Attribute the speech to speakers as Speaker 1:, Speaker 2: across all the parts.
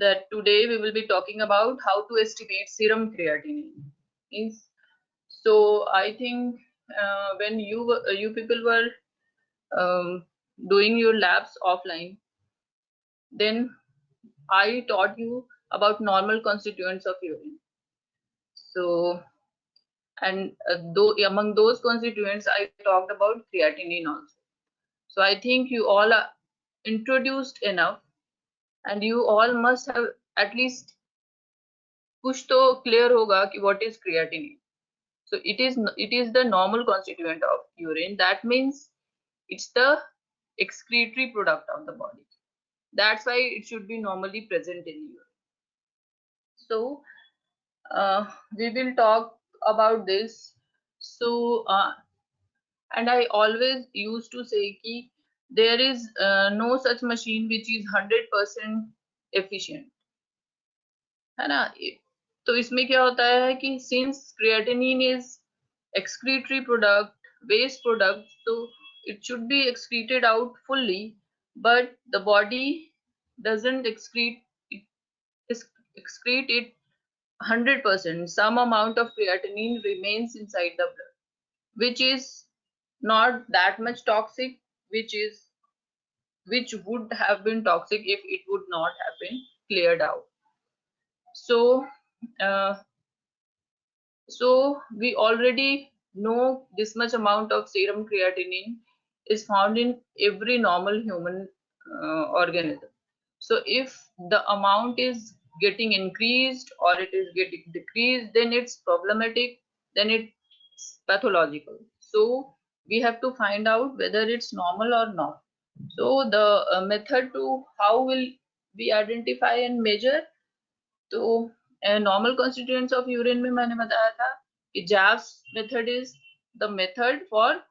Speaker 1: that today we will be talking about how to estimate serum creatinine. So I think when you people were doing your labs offline, then I taught you about normal constituents of urine. So and though among those constituents, I talked about creatinine also. So I think you all are introduced enough, and you all must have at least कुछ तो clear होगा कि what is creatinine. So it is the normal constituent of urine. That means it's the excretory product of the body. That's why it should be normally present in urine. So we will talk about this. So and I always used to say कि there is no such machine which is 100% efficient. है ना? तो इसमें क्या होता है कि since creatinine is excretory product, waste product, so it should be excreted out fully, but the body doesn't excrete it 100%. Some amount of creatinine remains inside the blood, which is not that much toxic, which would have been toxic if it would not have been cleared out. So we already know this much amount of serum creatinine is found in every normal human organism. So if the amount is getting increased or it is getting decreased, then it's problematic, then it's pathological. So we have to find out whether it's normal or not. So the method to how will we identify and measure? तो normal constituents of urine में मैंने बताया था कि JAFS method is the method for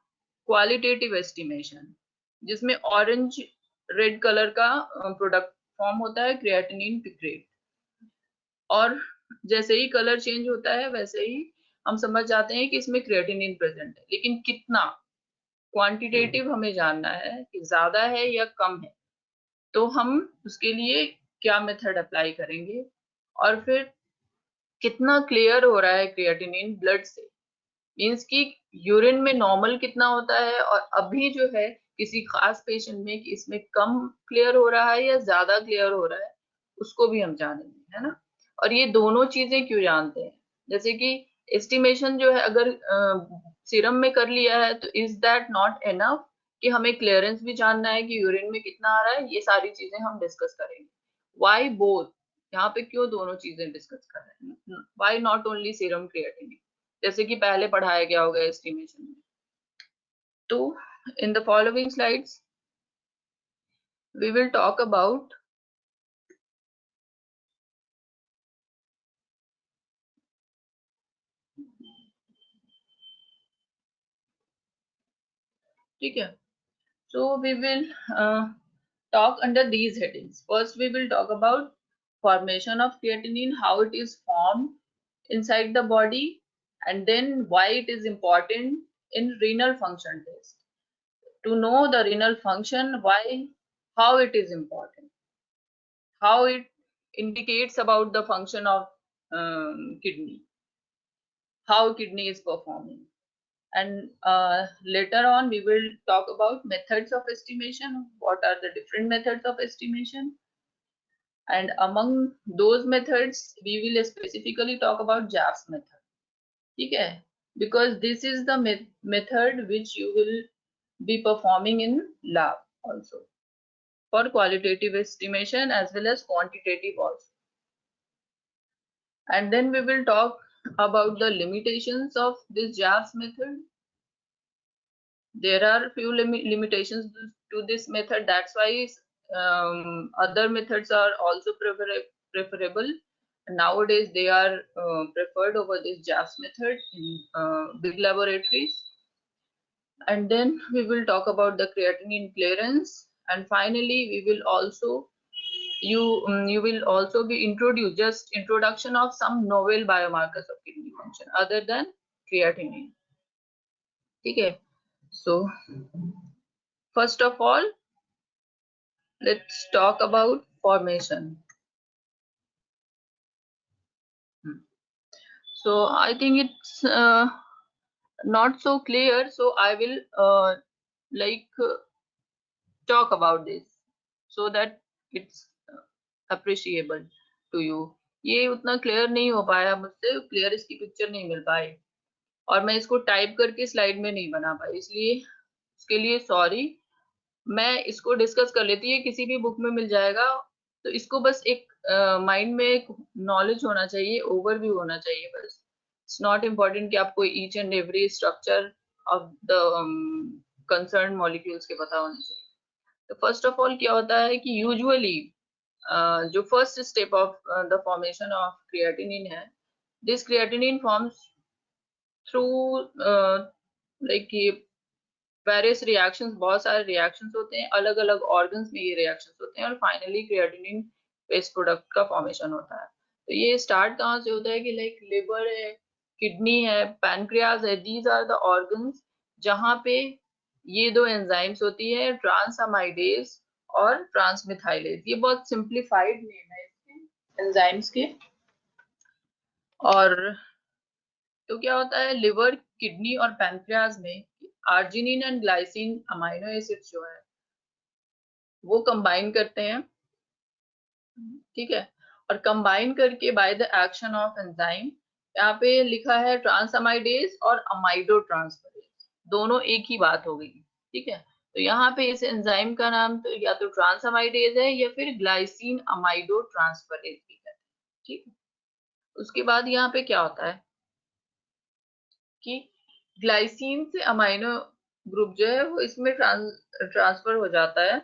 Speaker 1: qualitative estimation, जिसमें orange red colour का product form होता है क्रिएटिनिन पिक्रेट, और जैसे ही कलर चेंज होता है वैसे ही हम समझ जाते हैं कि इसमें क्रिएटिनिन प्रेजेंट है, लेकिन कितना क्वांटिटेटिव हमें जानना है कि ज्यादा है या कम है, तो हम उसके लिए क्या मेथड अप्लाई करेंगे और फिर कितना क्लियर हो रहा है क्रिएटिनिन ब्लड से, मींस कि यूरिन में नॉर्मल कितना होता है और अभी जो है किसी खास पेशेंट में कि इसमें कम क्लियर हो रहा है या ज्यादा क्लियर हो रहा है, उसको भी हम जानेंगे, है ना। और ये दोनों चीजें क्यों जानते हैं, जैसे कि एस्टिमेशन जो है अगर सीरम में कर लिया है तो इज दैट नॉट इनफ कि हमें क्लियरेंस भी जानना है कि यूरिन में कितना आ रहा है, ये सारी चीजें हम डिस्कस करेंगे। व्हाई बोथ, यहाँ पे क्यों दोनों चीजें डिस्कस कर रहे हैं, why not only serum creatinine, जैसे कि पहले पढ़ाया गया होगा एस्टिमेशन में। तो in the following slides we will talk about ठीक है। So we will talk under these headings. First, we will talk about formation of creatinine, how it is formed inside the body, and then why it is important in renal function test. To know the renal function, why, how it is important, how it indicates about the function of kidney, how kidney is performing. And later on we will talk about methods of estimation, what are the different methods of estimation, and among those methods we will specifically talk about JAFS method, okay, because this is the method which you will be performing in lab also for qualitative estimation as well as quantitative also. And then we will talk about the limitations of this JAFS method. There are few limitations to this method, that's why other methods are also preferable. Nowadays they are preferred over this JAFS method in big laboratories. And then we will talk about the creatinine clearance, and finally we will also you will also be introduced, just introduction of some novel biomarkers of kidney function other than creatinine. Okay, so first of all, let's talk about formation. So I think it's not so clear, so I will like talk about this so that it's appreciable to you. ये उतना clear नहीं हो पाया मुझसे, clear इसकी picture नहीं मिल पाई, और मैं इसको टाइप करके स्लाइड में नहीं बना पाई, इसलिए उसके लिए सॉरी। मैं इसको डिस्कस कर लेती है, किसी भी बुक में मिल जाएगा, तो इसको बस एक माइंड में एक नॉलेज होना चाहिए, ओवरव्यू होना चाहिए बस। इट्स नॉट इम्पोर्टेंट कि आपको each and every structure of the concern molecules के पता होने चाहिए। तो फर्स्ट ऑफ ऑल क्या होता है कि यूजुअली जो first step of the formation of creatinine है, this creatinine forms through like various reactions, बहुत सारे रिएक्शंस होते हैं, अलग अलग ऑर्गन्स में ये रिएक्शंस होते हैं, और फाइनली क्रिएटिनिन बेस्ड प्रोडक्ट का फॉर्मेशन होता है। तो ये स्टार्ट कहाँ से होता है कि लाइक लिवर है, किडनी है, पैनक्रियाज है, दीज आर द ऑर्गन्स जहाँ पे ये दो एंजाइम्स होती है, ट्रांसअमाइडेज और ट्रांसमिथाइलेज। ये बहुत सिंप्लीफाइड नेम है इसके एंजाइम्स के। और तो क्या होता है, लिवर, किडनी और पैनक्रियाज में arginine and glycine amino acids जो है वो कंबाइन करते हैं, ठीक है। और कंबाइन करके bye the action of enzyme, यहाँ पे लिखा है ट्रांसअमाइडेज और अमाइडो ट्रांसफरेज, दोनों एक ही बात हो गई, ठीक है। तो यहाँ पे इस एंजाइम का नाम तो या तो ट्रांसअमाइडेज है या फिर ग्लाइसिन अमाइडो ट्रांसफरेज भी है, ठीक है। उसके बाद यहाँ पे क्या होता है कि ग्लाइसिन से अमाइनो ग्रुप जो है वो इसमें ट्रांसफर हो जाता है,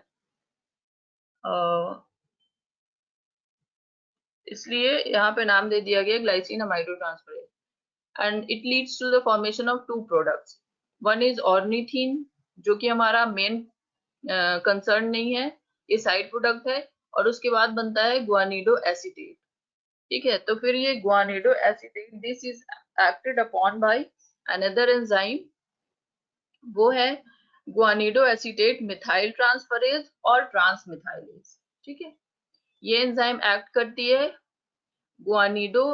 Speaker 1: इसलिए यहाँ पे नाम दे दिया गया glycine amido transferase. And it leads to the formation of two products. One is ornithine, जो कि हमारा मेन कंसर्न नहीं है, ये साइड प्रोडक्ट है, और उसके बाद बनता है गुआनिडो एसीटेट, ठीक है। तो फिर ये guanido acetate, this is acted upon by another enzyme, वो है गुआनिडो एसीटेट मिथाइल ट्रांसफरेज और ट्रांसमिथाइलेज, ठीक है। ये एंजाइम एक्ट करती है गुआनिडो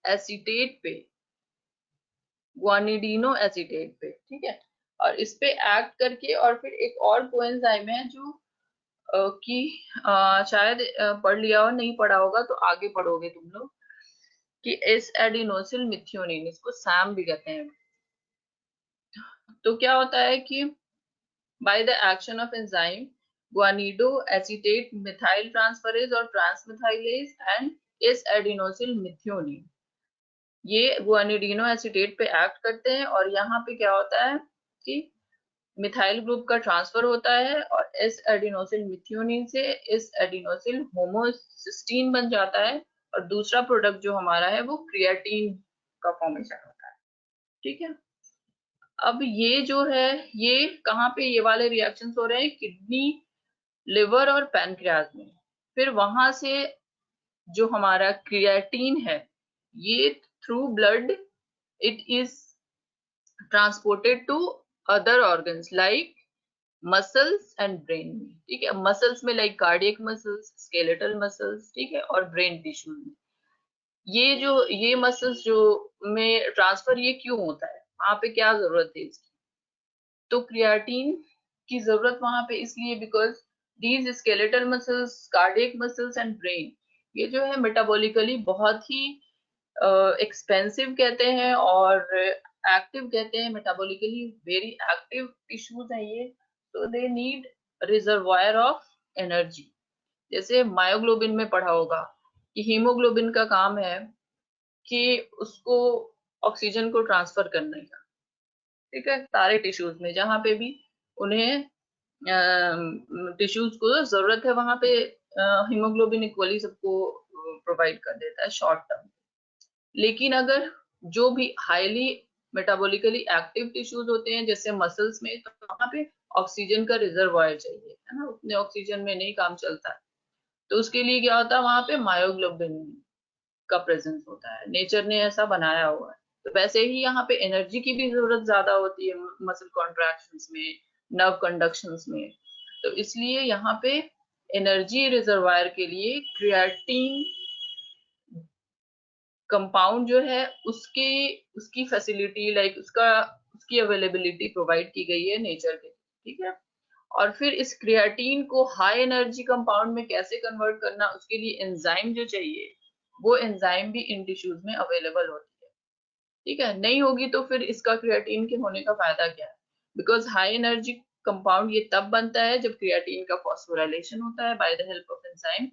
Speaker 1: एसीटेट पे, गुआनिडीनो एसीटेट पे, ठीक है। और इस पे एक्ट करके और फिर एक और कोएंजाइम है जो कि शायद पढ़ लिया हो, नहीं पढ़ा होगा तो आगे पढ़ोगे तुम लोग, कि एस एडिनोसिल मिथ्योनिन, इसको सैम भी कहते हैं। तो क्या होता है कि by the action of enzyme guanido acetate methyl transferase और transmethylase and S adenosyl methionine, ये गुआनिडीनो एसीटेट पे एक्ट करते हैं, और यहाँ पे क्या होता है कि मिथाइल ग्रुप का ट्रांसफर होता है और एस एडिनोसिल मिथ्योनिन से एस एडिनोसिल होमोसिस्टीन बन जाता है, और दूसरा प्रोडक्ट जो हमारा है वो क्रिएटिन का फॉर्मेशन होता है, ठीक है। अब ये जो है, ये कहाँ पे ये वाले रिएक्शंस हो रहे हैं, किडनी, लिवर और पैनक्रियाज में। फिर वहां से जो हमारा क्रिएटिन है, ये through blood it is transported to other organs like muscles and brain में, ठीक है। मसल्स में like cardiac muscles, skeletal muscles, ठीक है, और ब्रेन टिश्यू में। ये मसल्स जो में ट्रांसफर ये क्यों होता है, वहां पे क्या जरूरत है इसकी, तो क्रिएटिन की जरूरत वहां पे इसलिए because these skeletal muscles, cardiac muscles and brain, ये जो है मेटाबॉलिकली बहुत ही एक्सपेंसिव कहते हैं और एक्टिव कहते हैं, मेटाबॉलिकली वेरी एक्टिव टिश्यूज हैं ये, तो they need reservoir of energy. जैसे मायोग्लोबिन में पढ़ा होगा कि हीमोग्लोबिन का काम है कि उसको ऑक्सीजन को ट्रांसफर करने का, ठीक है, सारे टिश्यूज में जहाँ पे भी उन्हें टिश्यूज को जरूरत है वहां पे हीमोग्लोबिन इक्वली सबको प्रोवाइड कर देता है शॉर्ट टर्म। लेकिन अगर जो भी हाईली मेटाबॉलिकली एक्टिव टिश्यूज होते हैं जैसे मसल्स में, तो वहां पे ऑक्सीजन का रिजर्वायर चाहिए, है ना, उतने ऑक्सीजन में नहीं काम चलता। तो उसके लिए क्या होता है, वहां पे मायोग्लोबिन का प्रेजेंस होता है, नेचर ने ऐसा बनाया हुआ है। तो वैसे ही यहाँ पे एनर्जी की भी जरूरत ज्यादा होती है मसल कॉन्ट्रैक्शंस में, नर्व कंडक्शंस में, तो इसलिए यहाँ पे एनर्जी रिजर्वायर के लिए क्रिएटिन कंपाउंड जो है उसकी फैसिलिटी लाइक उसकी अवेलेबिलिटी प्रोवाइड की गई है नेचर के, ठीक है। और फिर इस क्रिएटिन को हाई एनर्जी कंपाउंड में कैसे कन्वर्ट करना, उसके लिए एंजाइम जो चाहिए वो एंजाइम भी इन टिश्यूज में अवेलेबल होती है, ठीक है। नहीं होगी तो फिर इसका क्रिएटिन के होने का फायदा क्या है? बिकॉज हाई एनर्जी कंपाउंड ये तब बनता है जब क्रिएटिन का फॉस्फोराइलेशन होता है by the help of enzyme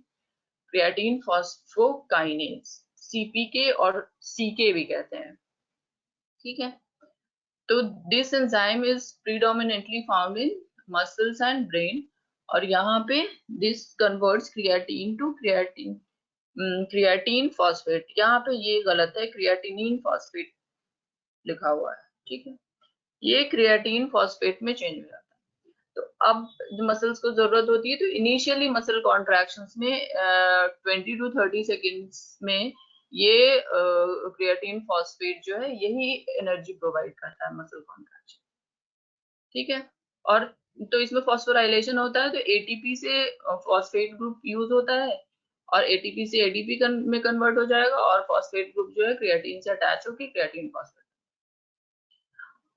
Speaker 1: creatine phosphokinase, CPK और सीके भी कहते हैं, ठीक है। तो this enzyme is predominantly found in muscles and brain, और यहाँ पे this converts creatine to creatine phosphate. यहाँ पे ये गलत है, क्रिएटिनिन फॉस्फेट लिखा हुआ है, ठीक है। ये क्रिएटिन फॉस्फेट में चेंज हो जाता है। तो अब मसल्स को जरूरत होती है तो इनिशियली मसल कॉन्ट्रैक्शंस में 20 to 30 सेकेंड्स में ये क्रिएटिन फॉस्फेट जो है यही एनर्जी प्रोवाइड करता है मसल कॉन्ट्रैक्शन, ठीक है। और तो इसमें फॉस्फोराइलेशन होता है तो एटीपी से फॉस्फेट ग्रुप यूज होता है और एटीपी से एडीपी में कन्वर्ट हो जाएगा और फॉस्फेट ग्रुप जो है क्रिएटिन से अटैच होकर क्रिएटिन फॉस्फेट।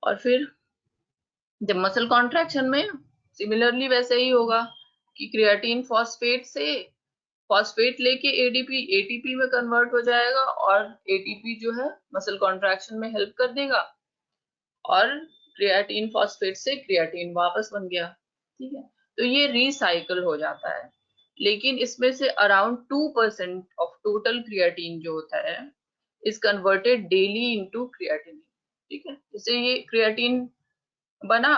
Speaker 1: और फिर जब मसल कॉन्ट्रैक्शन में सिमिलरली वैसे ही होगा कि क्रिएटिन फॉस्फेट से फॉस्फेट लेके एडीपी एटीपी में कन्वर्ट हो जाएगा और एटीपी जो है मसल कॉन्ट्रैक्शन में हेल्प कर देगा और क्रिएटिन फॉस्फेट से क्रिएटिन वापस बन गया, ठीक है। तो ये रिसाइकल हो जाता है, लेकिन इसमें से अराउंड 2% ऑफ टोटल क्रिएटिन जो होता है is converted daily into creatine, ठीक है। जैसे ये क्रिएटिन बना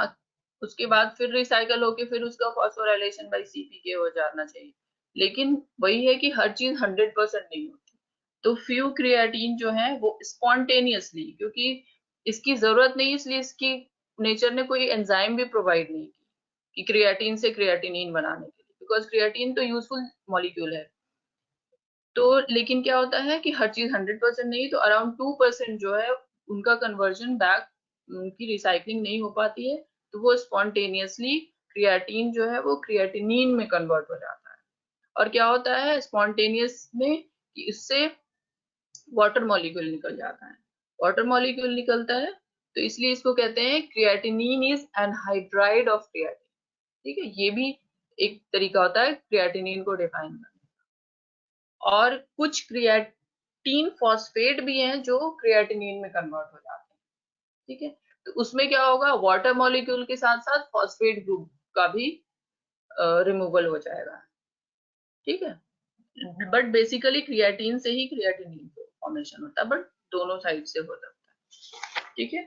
Speaker 1: उसके बाद फिर रिसाइकल होके फिर उसका फॉस्फोराइलेशन बाय सीपीके हो जाना चाहिए, लेकिन वही है कि हर चीज 100% नहीं होती। तो फ्यू क्रिएटिन जो है वो स्पॉन्टेनियसली, क्योंकि इसकी जरूरत नहीं इसलिए इसकी नेचर ने कोई एंजाइम भी प्रोवाइड नहीं की कि क्रिएटिन से क्रिएटिनिन बनाने के लिए, बिकॉज क्रिएटिन तो यूजफुल मॉलिक्यूल है। तो लेकिन क्या होता है कि हर चीज 100% नहीं, तो अराउंड 2% जो है उनका कन्वर्जन बैक, उनकी रिसाइकलिंग नहीं हो पाती है, तो वो स्पॉन्टेनियसली क्रिएटिन जो है वो क्रिएटिनिन में कन्वर्ट हो जाता है। और क्या होता है स्पॉन्टेनियस में कि इससे वाटर मॉलिक्यूल निकल जाता है, वाटर मॉलिक्यूल निकलता है तो इसलिए इसको कहते हैं creatinine is anhydride of creatine, ठीक है। ये भी एक तरीका होता है क्रिएटिनिन को डिफाइन करने। और कुछ क्रिएटिन फॉस्फेट भी हैं जो क्रिएटिनिन में कन्वर्ट हो जाते हैं, ठीक है। तो उसमें क्या होगा, वाटर मॉलिक्यूल के साथ साथ फॉस्फेट ग्रुप का भी रिमूवल हो जाएगा, ठीक है। बट बेसिकली क्रिएटिन से ही क्रिएटिनिन फॉर्मेशन होता है, बट दोनों साइड से हो सकता है, ठीक है।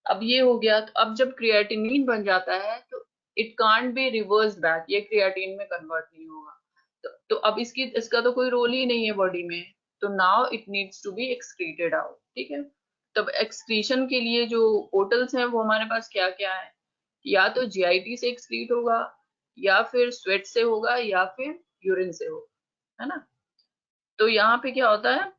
Speaker 1: अब ये हो गया, तो अब जब क्रिएटिनिन बन जाता है तो it can't be reverse back, ये क्रिएटिन में कन्वर्ट नहीं होगा। तो अब इसका तो कोई रोल ही नहीं है बॉडी में, तो now it needs to be excreted out, ठीक है। तब एक्सक्रीशन के लिए जो पोर्टल्स हैं वो हमारे पास क्या क्या है, या तो जीआईटी से एक्सक्रीट होगा, या फिर स्वेट से होगा, या फिर यूरिन से होगा, है ना। तो यहाँ पे क्या होता है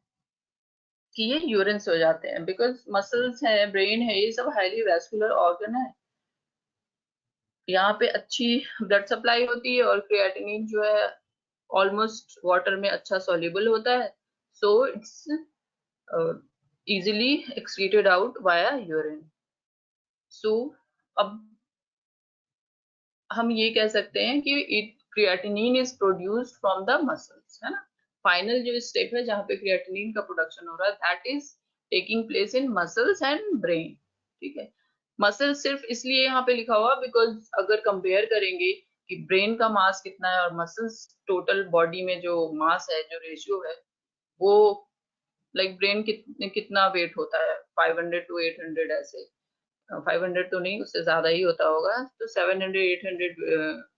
Speaker 1: कि ये यूरिन से हो जाते हैं, बिकॉज मसल्स है, ब्रेन है, ये सब हाईली वैस्कुलर ऑर्गन है, यहाँ पे अच्छी ब्लड सप्लाई होती है और क्रिएटिनिन जो है ऑलमोस्ट वाटर में अच्छा सॉल्युबल होता है, so it's easily excreted out via urine. So अब हम ये कह सकते हैं कि it creatinine is produced from the muscles, है ना। फाइनल जो स्टेप है जहाँ पे क्रिएटिनिन का प्रोडक्शन हो रहा है that is taking place in muscles and brain, ठीक है। मसल सिर्फ इसलिए यहाँ पे लिखा हुआ बिकॉज अगर कंपेयर करेंगे कि ब्रेन का मास कितना है और मसल्स टोटल बॉडी में जो मास है, जो रेशियो है, वो लाइक ब्रेन कितना वेट होता है 500 to 800 ऐसे, 500 तो नहीं उससे ज्यादा ही होता होगा, तो 700-800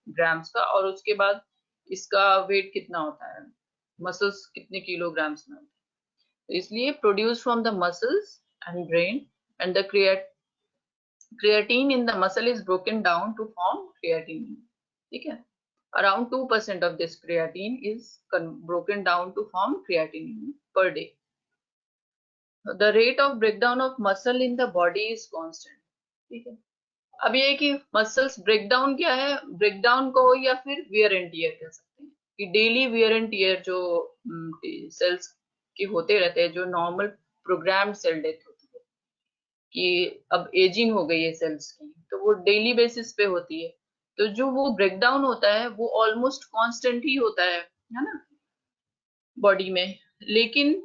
Speaker 1: ग्राम्स का, और उसके बाद इसका वेट कितना होता है, मसल्स कितने किलोग्राम्स में होते हैं, तो इसलिए produce from the muscles and brain, and the creatine in the muscle is broken down to form creatinine, ठीक है। around 2% of this creatine is broken down to form creatinine per day. The rate of breakdown of muscle in the body is constant, ठीक है। अब ये कि muscles breakdown क्या है, breakdown को या फिर वियर एंड टीयर कह सकते हैं कि डेली वियर एंड टीयर जो सेल्स कि होते रहते हैं, जो नॉर्मल प्रोग्राम्ड सेल डेथ होती है, कि अब एजिंग हो गई है सेल्स की, तो वो डेली बेसिस पे होती है। तो जो वो ब्रेकडाउन होता है वो ऑलमोस्ट कांस्टेंट ही होता है ना, बॉडी में। लेकिन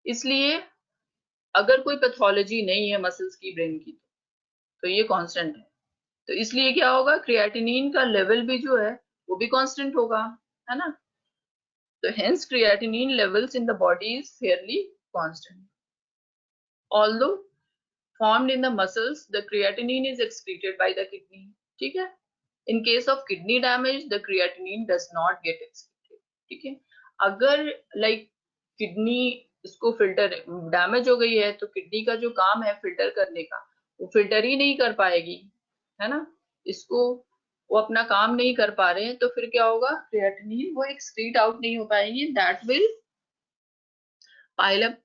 Speaker 1: इसलिए अगर कोई पैथोलॉजी नहीं है मसल्स की, ब्रेन की, तो ये कांस्टेंट है। तो इसलिए क्या होगा, क्रिएटिनिन का लेवल भी जो है वो भी कांस्टेंट होगा, है ना। तो hence creatinine levels in the body is fairly constant. Although formed in the muscles, the creatinine is excreted by the kidney. ठीक है? In case of kidney damage, the creatinine does not get excreted. ठीक है? अगर like kidney इसको filter damage हो गई है, तो किडनी का जो काम है फिल्टर करने का, वो फिल्टर ही नहीं कर पाएगी, है ना। इसको वो अपना काम नहीं कर पा रहे हैं, तो फिर क्या होगा, क्रिएटिनिन वो एक्सक्रीट आउट नहीं हो पाएंगी, that will pile up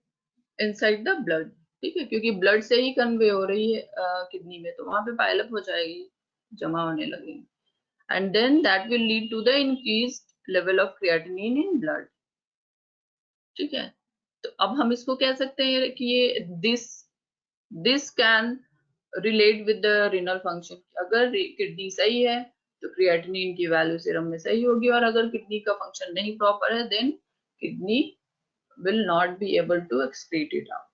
Speaker 1: inside the blood. ठीक है, क्योंकि ब्लड से ही कन्वे हो रही है किडनी में, तो वहां पे पाइल अप हो जाएगी, जमा होने लगेगी, and then that will lead to the increased level of creatinine in blood. ठीक है, तो अब हम इसको कह सकते हैं कि ये this can relate with the renal function. अगर किडनी सही है तो क्रिएटिनिन की वैल्यू सीरम में सही होगी, और अगर किडनी का फंक्शन नहीं प्रॉपर है, then kidney will not be able to excrete it out.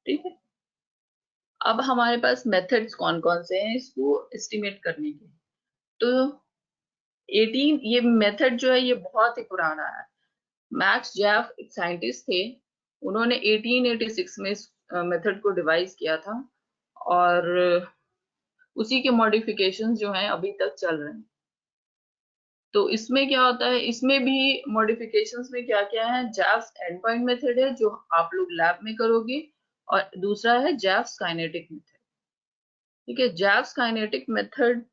Speaker 1: ठीक है, अब हमारे पास मेथड्स कौन कौन से हैं इसको एस्टिमेट करने के। तो 18 ये मेथड जो है ये बहुत ही पुराना है। मैक्स जैफ एक साइंटिस्ट थे, उन्होंने 1886 में इस मेथड को डिवाइस किया था, और उसी के मॉडिफिकेशंस जो हैं अभी तक चल रहे हैं। तो इसमें क्या होता है, इसमें भी मॉडिफिकेशंस में क्या क्या है, जैफ्स एंड पॉइंट मेथड है जो आप लोग लैब में करोगे, और दूसरा है जैफ्स काइनेटिक मेथड। ठीक है, जैफ्स काइनेटिक मेथड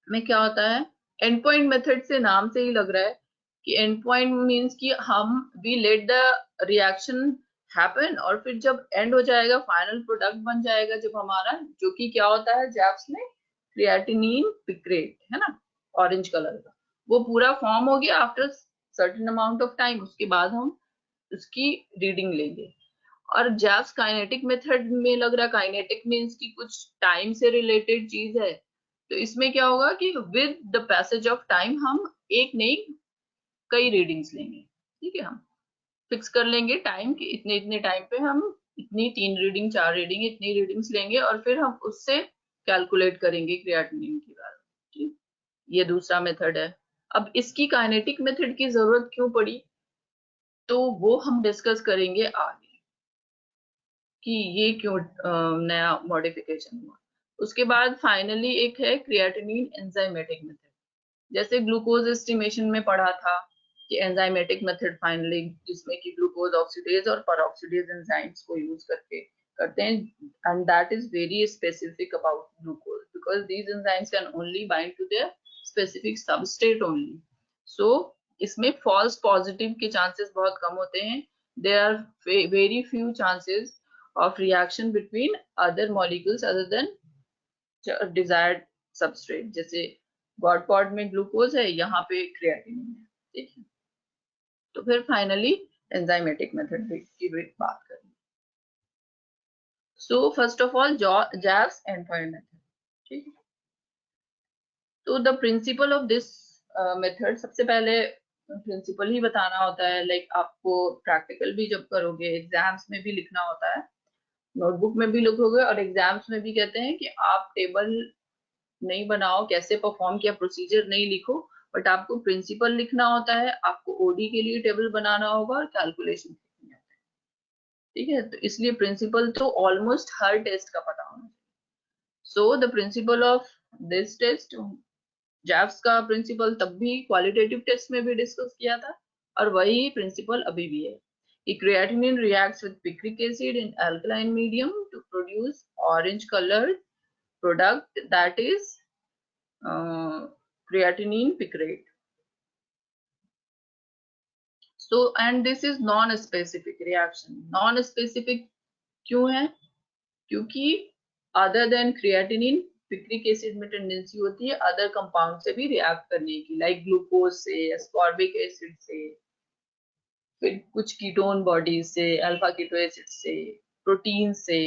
Speaker 1: में क्या होता है, एंड पॉइंट मेथड से नाम से ही लग रहा है कि एंड पॉइंट मीन्स कि हम we let the reaction happen, और फिर जब एंड हो जाएगा, फाइनल प्रोडक्ट बन जाएगा जब हमारा, जो कि क्या होता है जैप्स में, क्रिएटिनिन पिक्रेट, है ना, ऑरेंज कलर का, वो पूरा फॉर्म हो गया after certain amount of time, उसके बाद हम उसकी रीडिंग लेंगे। और जैप्स काइनेटिक मेथड में लग रहा है, काइनेटिक मीन्स की कुछ टाइम से रिलेटेड चीज है, तो इसमें क्या होगा कि with the passage of time हम एक नहीं कई रीडिंग्स लेंगे। ठीक है, हम फिक्स कर लेंगे टाइम कि इतने इतने टाइम पे हम इतनी 3 रीडिंग 4 रीडिंग इतनी रीडिंग्स लेंगे, और फिर हम उससे कैलकुलेट करेंगे क्रिएटिनिन की वैल्यू। ये दूसरा मेथड है। अब इसकी काइनेटिक मेथड की जरूरत क्यों पड़ी, तो वो हम डिस्कस करेंगे आगे कि ये क्यों नया मॉडिफिकेशन हुआ। उसके बाद फाइनली एक है क्रिएटिनिन एंजाइमेटिक मेथड। जैसे ग्लूकोज एस्टिमेशन में पढ़ा था कि एंजाइमेटिक मेथड फाइनली, जिसमें कि ग्लूकोज ऑक्सीडेज और परऑक्सीडेज एंजाइम्स को यूज करके करते हैं, and that is very specific about glucose, because these enzymes can only bind to their specific substrate only. So इसमें फॉल्स पॉजिटिव के चांसेस बहुत कम होते हैं। There are very few chances of reaction between other molecules other than desired substrate। जैसे God pod में glucose है, यहाँ पे क्रिएटिनिन है। ठीक है, तो फिर फाइनली एंजाइमेटिक मेथड की भी बात करेंगे। सो फर्स्ट ऑफ ऑल जैव्स एंड पॉइंट मेथड। ठीक है, तो the principle of this method, सबसे पहले प्रिंसिपल ही बताना होता है। लाइक आपको प्रैक्टिकल भी जब करोगे, एग्जाम्स में भी लिखना होता है, नोटबुक में भी लिखोगे, और एग्जाम्स में भी कहते हैं कि आप टेबल नहीं बनाओ, कैसे परफॉर्म किया, प्रोसीजर नहीं लिखो, बट आपको प्रिंसिपल लिखना होता है, आपको ओडी के लिए टेबल बनाना होगा, और कैलकुलेशन लिखनी होता है। ठीक है, तो इसलिए प्रिंसिपल तो ऑलमोस्ट हर टेस्ट का पता होना चाहिए। So the principle of this test, जैव्स का प्रिंसिपल तब भी क्वालिटेटिव टेस्ट में भी डिस्कस किया था, और वही प्रिंसिपल अभी भी है कि creatinine reacts with picric acid in alkaline medium to produce orange colored product, that is creatinine picrate. So and this is non-specific reaction. Non-specific क्यों है, क्योंकि other than creatinine, picric acid में टेंडेंसी होती है अदर कंपाउंड से भी react करने की, लाइक ग्लूकोज से, एस्कॉर्बिक एसिड से, फिर कुछ कीटोन बॉडीज से, अल्फा कीटो एसिड से, प्रोटीन से,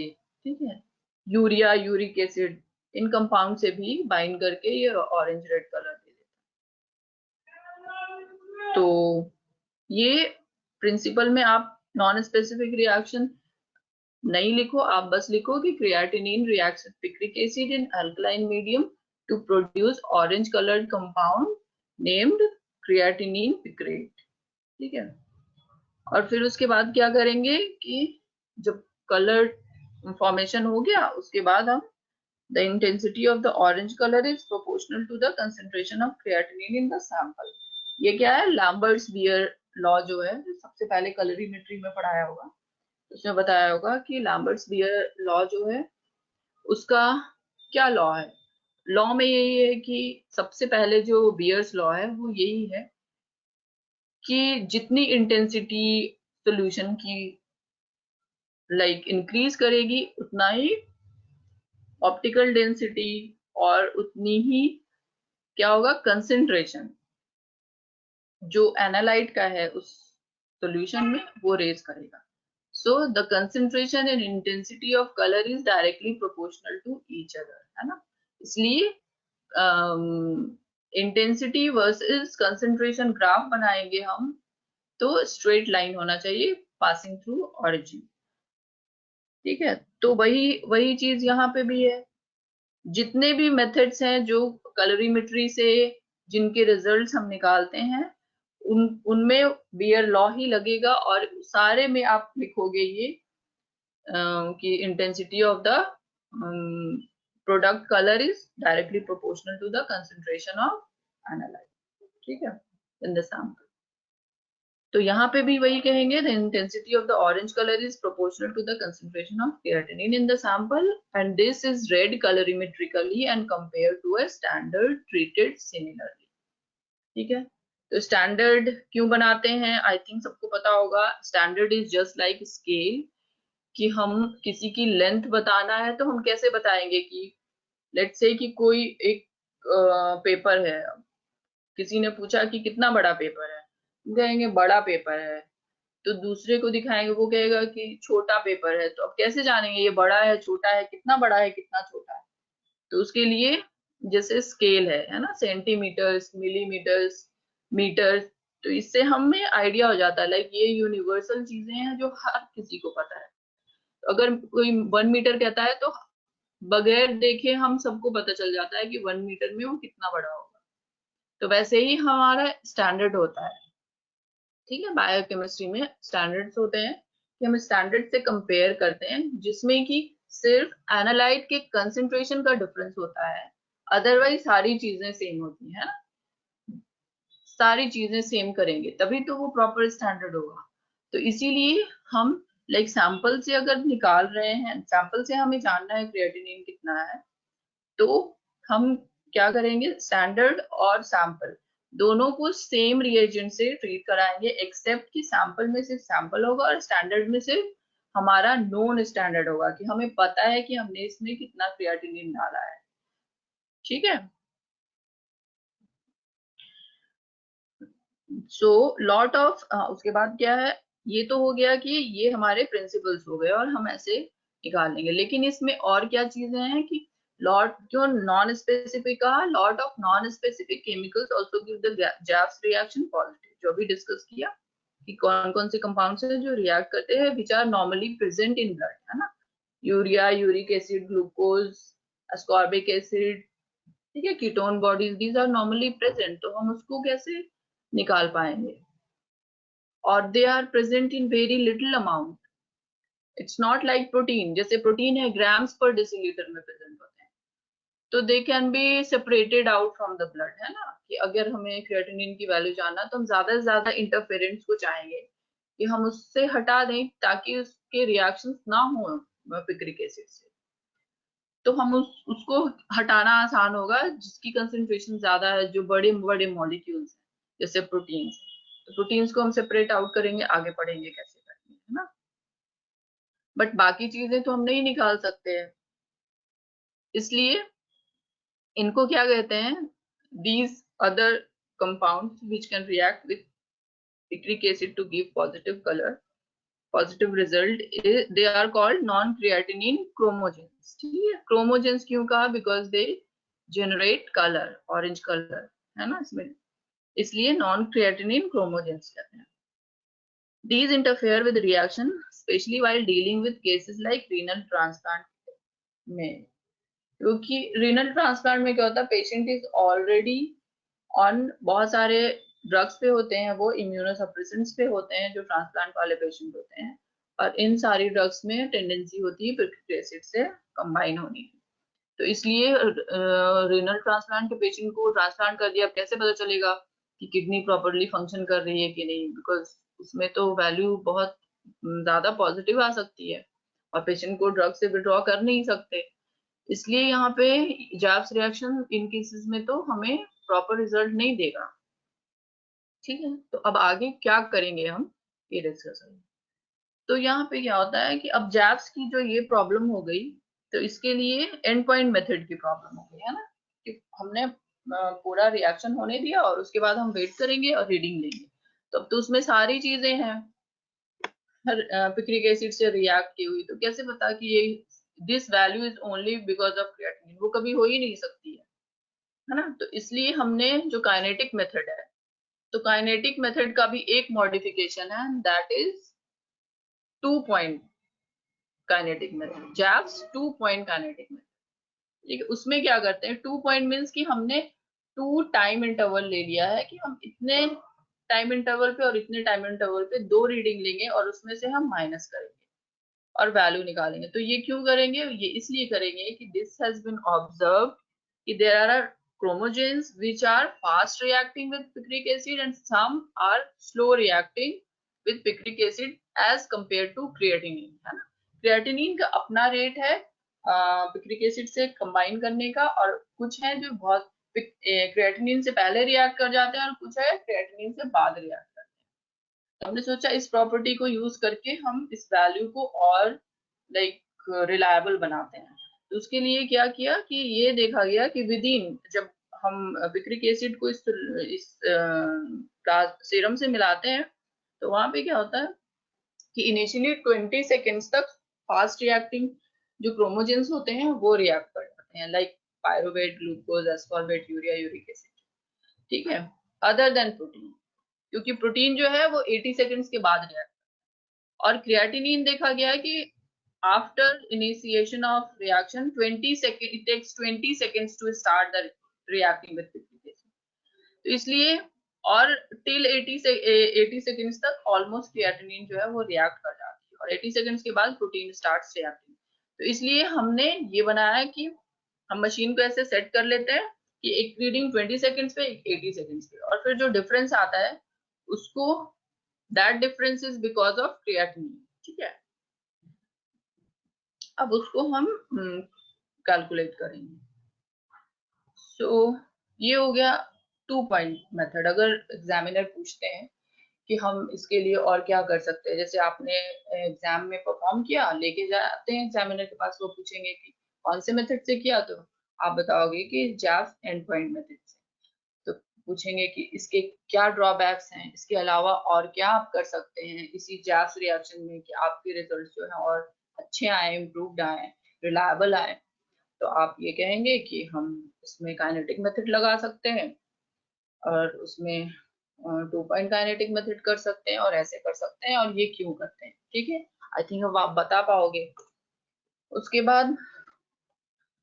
Speaker 1: ठीक है, यूरिया, यूरिक एसिड, इन कंपाउंड से भी बाइंड करके ये ऑरेंज रेड कलर दे देता है। तो ये प्रिंसिपल में आप नॉन स्पेसिफिक रिएक्शन नहीं लिखो, आप बस लिखो कि creatinine reacts with picric acid in alkaline medium to produce orange coloured compound named creatinine picrate, ठीक है। और फिर उसके बाद क्या करेंगे कि जब कलर फॉर्मेशन हो गया, उसके बाद हम the intensity of the orange color is proportional to the concentration of creatinine in the sample। ये क्या है, लैम्बर्ट्स बियर लॉ जो है, सबसे पहले कलरीमेट्री में पढ़ाया होगा, उसमें बताया होगा कि लैम्बर्ट्स बियर लॉ जो है उसका क्या लॉ है। लॉ में यही है कि सबसे पहले जो बियर्स लॉ है वो यही है कि जितनी इंटेंसिटी सोल्यूशन की इंक्रीज करेगी, उतना ही ऑप्टिकल डेंसिटी और उतनी ही क्या होगा, कंसेंट्रेशन जो एनालाइट का है उस सॉल्यूशन में वो रेज करेगा। So the concentration and intensity of colour is directly proportional to each other, है ना। इसलिए इंटेंसिटी वर्सेस कंसेंट्रेशन ग्राफ बनाएंगे हम, तो स्ट्रेट लाइन होना चाहिए पासिंग थ्रू ऑरिजिन, ठीक है। तो वही वही चीज यहाँ पे भी है। जितने भी मेथड्स हैं जो कलरीमेट्री से जिनके रिजल्ट्स हम निकालते हैं, उनमें बियर लॉ ही लगेगा, और सारे में आप लिखोगे ये कि intensity of the product colour is directly proportional to the concentration of analyte, ठीक है, इन द सैंपल। तो यहाँ पे भी वही कहेंगे, the intensity of the orange color is proportional to the concentration of creatinine in the sample and this is read colorimetrically and compared to a standard treated similarly, ठीक है। तो standard क्यों बनाते हैं, आई थिंक सबको पता होगा। Standard is just like scale, कि हम किसी की लेंथ बताना है तो हम कैसे बताएंगे कि लेट्स से कि कोई एक पेपर है, किसी ने पूछा कि कितना बड़ा पेपर है, कहेंगे बड़ा पेपर है, तो दूसरे को दिखाएंगे, वो कहेगा कि छोटा पेपर है। तो अब कैसे जानेंगे ये बड़ा है छोटा है, कितना बड़ा है कितना छोटा है। तो उसके लिए जैसे स्केल है ना, सेंटीमीटर्स, मिलीमीटर्स, मीटर, तो इससे हमें आइडिया हो जाता है, लाइक ये यूनिवर्सल चीजें हैं जो हर किसी को पता है। तो अगर कोई 1 मीटर कहता है तो बगैर देखे हम सबको पता चल जाता है कि 1 मीटर में वो कितना बड़ा होगा। तो वैसे ही हमारा स्टैंडर्ड होता है, ठीक है। बायोकेमिस्ट्री में स्टैंडर्ड्स होते हैं कि हम स्टैंडर्ड से कंपेयर करते हैं, जिसमें कि सिर्फ एनालाइट के कंसेंट्रेशन का डिफरेंस होता है, अदरवाइज सारी चीजें सेम होती हैं, सारी चीजें सेम करेंगे तभी तो वो प्रॉपर स्टैंडर्ड होगा। तो इसीलिए हम सैंपल से अगर निकाल रहे हैं, सैंपल से हमें जानना है क्रिएटिनिन कितना है, तो हम क्या करेंगे, स्टैंडर्ड और सैंपल दोनों को सेम रिएजेंट से ट्रीट कराएंगे, एक्सेप्ट कि सैंपल में सिर्फ सैंपल होगा और स्टैंडर्ड में सिर्फ हमारा नोन स्टैंडर्ड होगा, कि हमें पता है कि हमने इसमें कितना क्रिएटिनिन डाला है, ठीक है। सो लॉट ऑफ उसके बाद क्या है, ये तो हो गया कि ये हमारे प्रिंसिपल्स हो गए और हम ऐसे निकाल लेंगे। लेकिन इसमें और क्या चीजें हैं कि लॉट जो नॉन स्पेसिफिक का, lot of non specific chemicals also give the जैव्स रिएक्शन पॉजिटिव, जो भी डिस्कस किया कि कौन कौन से कंपाउंड्स हैं जो रिएक्ट करते हैं which are normally present in blood, है ना। Urea, uric acid, glucose, ascorbic acid, ठीक है, ketone bodies, these are normally present. तो हम उसको कैसे निकाल पाएंगे, और they are present in very little amount. It's not like protein, जैसे प्रोटीन है ग्राम्स पर डेसीलीटर में प्रेजेंट होते हैं, तो they can be separated out from the blood, है ना। कि अगर हमें क्रिएटिनिन की वैल्यू जानना तो हम ज्यादा से ज्यादा इंटरफेरेंस को चाहेंगे कि हम उससे हटा दें ताकि उसके रिएक्शंस ना हो पिक्रिक एसिड से। तो हम उसको हटाना आसान होगा जिसकी कंसेंट्रेशन ज्यादा है, जो बड़े बड़े मॉलिक्यूल्स हैं जैसे प्रोटीन्स। तो प्रोटीन्स को हम सेपरेट आउट करेंगे, आगे पढ़ेंगे कैसे करेंगे, है ना। बट बाकी चीजें तो हम नहीं निकाल सकते हैं, इसलिए इनको क्या कहते हैं, these other compounds which can react with picric acid to give positive color, positive result, they are called non-creatinine chromogens. ठीक है, chromogens क्यों कहा? Because they generate color, orange color, है ना इसमें, इसलिए non-creatinine chromogens कहते हैं. These interfere with reaction, especially while dealing with cases like renal transplant में. क्योंकि renal transplant में क्या होता है, patient is already on बहुत सारे ड्रग्स पे होते हैं, वो इम्यूनोसप्रेसेंट्स पे होते हैं जो ट्रांसप्लांट वाले पेशेंट होते हैं, और इन सारी ड्रग्स में टेंडेंसी होती है पिक्रिक एसिड से कंबाइन होने की. तो इसलिए रीनल ट्रांसप्लांट के पेशेंट को ट्रांसप्लांट कर दिया, अब कैसे पता चलेगा कि किडनी प्रॉपरली फंक्शन कर रही है कि नहीं? बिकॉज उसमें तो वैल्यू बहुत ज्यादा पॉजिटिव आ सकती है और पेशेंट को ड्रग से विड्रॉ कर नहीं सकते. इसलिए यहाँ पे जैब्स रिएक्शन इन केसेस में तो हमें प्रॉपर रिजल्ट नहीं देगा. ठीक है, तो अब आगे क्या करेंगे हम, ये डिस्कस करेंगे. तो यहाँ पे क्या होता है कि अब जैब्स की जो ये प्रॉब्लम हो गई, तो इसके लिए एंड पॉइंट मेथड की प्रॉब्लम हो गई, है ना, कि हमने पूरा रिएक्शन होने दिया और उसके बाद हम वेट करेंगे और रीडिंग लेंगे. तो अब तो उसमें सारी चीजें हैं, पिक्रिक एसिड से रिएक्ट की हुई, तो कैसे पता कि ये this value is only because of creatinine? वो कभी हो ही नहीं सकती है ना. तो इसलिए हमने जो काइनेटिक मेथड है, तो काइनेटिक मेथड का भी एक मॉडिफिकेशन है, that is 2 point kinetic method, jabs 2 point kinetic method. ठीक है, उसमें क्या करते हैं, 2 पॉइंट मीन्स कि हमने 2 टाइम इंटरवल ले लिया है कि हम इतने टाइम इंटरवल पे और इतने टाइम इंटरवल पे 2 रीडिंग लेंगे और उसमें से हम माइनस करेंगे और वैल्यू निकालेंगे. तो ये क्यों करेंगे? ये इसलिए करेंगे कि दिस हैज बीन ऑब्जर्व कि there are chromogens which are fast reacting with picric acid and some are slow reacting with picric acid as compared to creatinine, है ना. creatinine का अपना रेट है पिक्रिक एसिड से कंबाइन करने का, और कुछ है जो बहुत क्रिएटिनिन से पहले रिएक्ट कर जाते हैं और कुछ है क्रिएटिनिन से बाद रिएक्ट करते हैं. तो हमने सोचा इस प्रॉपर्टी को यूज करके हम इस वैल्यू को और लाइक रिलायबल बनाते हैं. तो उसके लिए क्या किया कि ये देखा गया कि विद इन, जब हम पिक्रिक एसिड को इस सीरम से मिलाते हैं, तो वहां पे क्या होता है कि इनिशियली 20 सेकेंड्स तक फास्ट रिएक्टिंग जो क्रोमोजेंस होते हैं वो रिएक्ट कर जाते हैं, like pyruvate, glucose, ascorbate, urea, uric acid. ठीक है, अदर देन प्रोटीन, क्योंकि प्रोटीन जो है वो 80 सेकेंड्स के बाद रिएक्ट. और क्रिएटिनिन देखा गया है कि after initiation of reaction 20 second, it takes 20 seconds to start the reacting with picric acid. तो इसलिए और टिल 80 सेकेंड्स तक ऑलमोस्ट क्रिएटिनिन जो है वो रिएक्ट कर जाती है और 80 सेकेंड्स के बाद प्रोटीन स्टार्ट्स रिएक्टिंग. तो इसलिए हमने ये बनाया है कि हम मशीन को ऐसे सेट कर लेते हैं कि एक रीडिंग 20 सेकेंड्स पे, एक 80 सेकेंड्स पे, और फिर जो डिफरेंस आता है उसको, that difference is because of creatinine. ठीक है, अब उसको हम कैलकुलेट करेंगे. सो ये हो गया 2 पॉइंट मेथड. अगर एग्जामिनर पूछते हैं कि हम इसके लिए और क्या कर सकते हैं, जैसे आपने एग्जाम में परफॉर्म किया, लेके जाते हैं एग्जामिनर के पास, वो पूछेंगे कि कौन से मेथड से किया, तो आप बताओगे कि जैब्स एंड पॉइंट मेथड से. तो पूछेंगे कि इसके क्या ड्रॉबैक्स हैं, इसके अलावा और क्या आप कर सकते हैं इसी जैब्स रिएक्शन में कि आपके रिजल्ट जो है और अच्छे आए, इम्प्रूव्ड आए, रिलायबल आए. तो आप ये कहेंगे कि हम इसमें काइनेटिक मेथड लगा सकते हैं और उसमें 2 पॉइंट काइनेटिक मेथड कर सकते हैं और ऐसे कर सकते हैं, और ये क्यों करते हैं. ठीक है, आई थिंक अब आप बता पाओगे. उसके बाद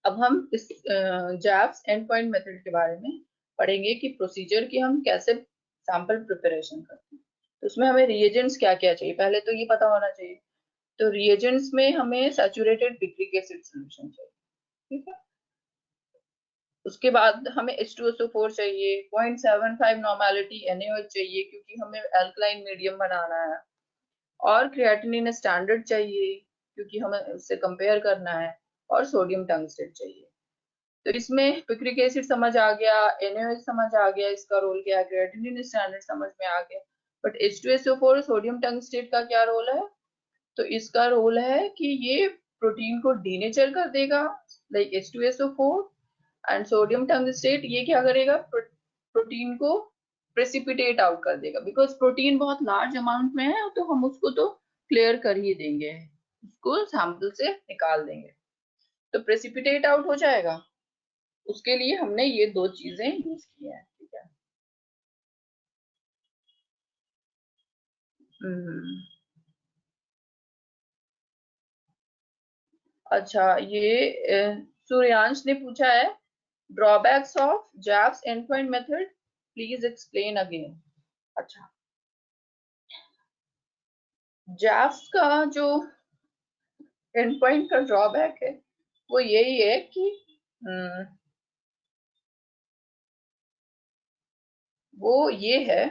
Speaker 1: अब हम इस जैब्स एंड पॉइंट मेथड के बारे में पढ़ेंगे कि प्रोसीजर की हम कैसे सैंपल प्रिपरेशन करते हैं. तो उसमें हमें रिएजेंट्स क्या क्या चाहिए, पहले तो ये पता होना चाहिए. तो रिएजेंट्स में हमें सैचुरेटेड पिक्रिक एसिड सॉल्यूशन चाहिए. ठीक है, उसके बाद हमें H2SO4 चाहिए, 0.75 नॉर्मेलिटी NaOH चाहिए क्योंकि हमें अल्कलाइन मीडियम बनाना है, और क्रिएटिनिन स्टैंडर्ड चाहिए क्योंकि हमें उससे कंपेयर करना है, और सोडियम टंगस्टेट चाहिए. तो इसमें पिक्रिक एसिड समझ आ गया, NaOH समझ आ गया, इसका रोल क्या है, क्रिएटिनिन स्टैंडर्ड समझ में आ गया, बट H2SO4 सोडियम टंगस्टेट का क्या रोल है? तो इसका रोल है कि ये प्रोटीन को डीनेचर कर देगा, like H2SO4, and sodium tungstate ये क्या करेगा, प्रोटीन को प्रेसिपिटेट आउट कर देगा, बिकॉज प्रोटीन बहुत लार्ज अमाउंट में है तो हम उसको तो क्लियर कर ही देंगे, उसको सैंपल से निकाल देंगे, तो प्रेसिपिटेट आउट हो जाएगा। उसके लिए हमने ये दो चीजें यूज की है, ठीक है। अच्छा, ये सूर्यांश ने पूछा है, ड्रॉबैक्स ऑफ जैव्स end point method, please explain again. अच्छा, जैव्स का जो एंड पॉइंट का ड्रॉबैक है वो यही है कि वो ये है,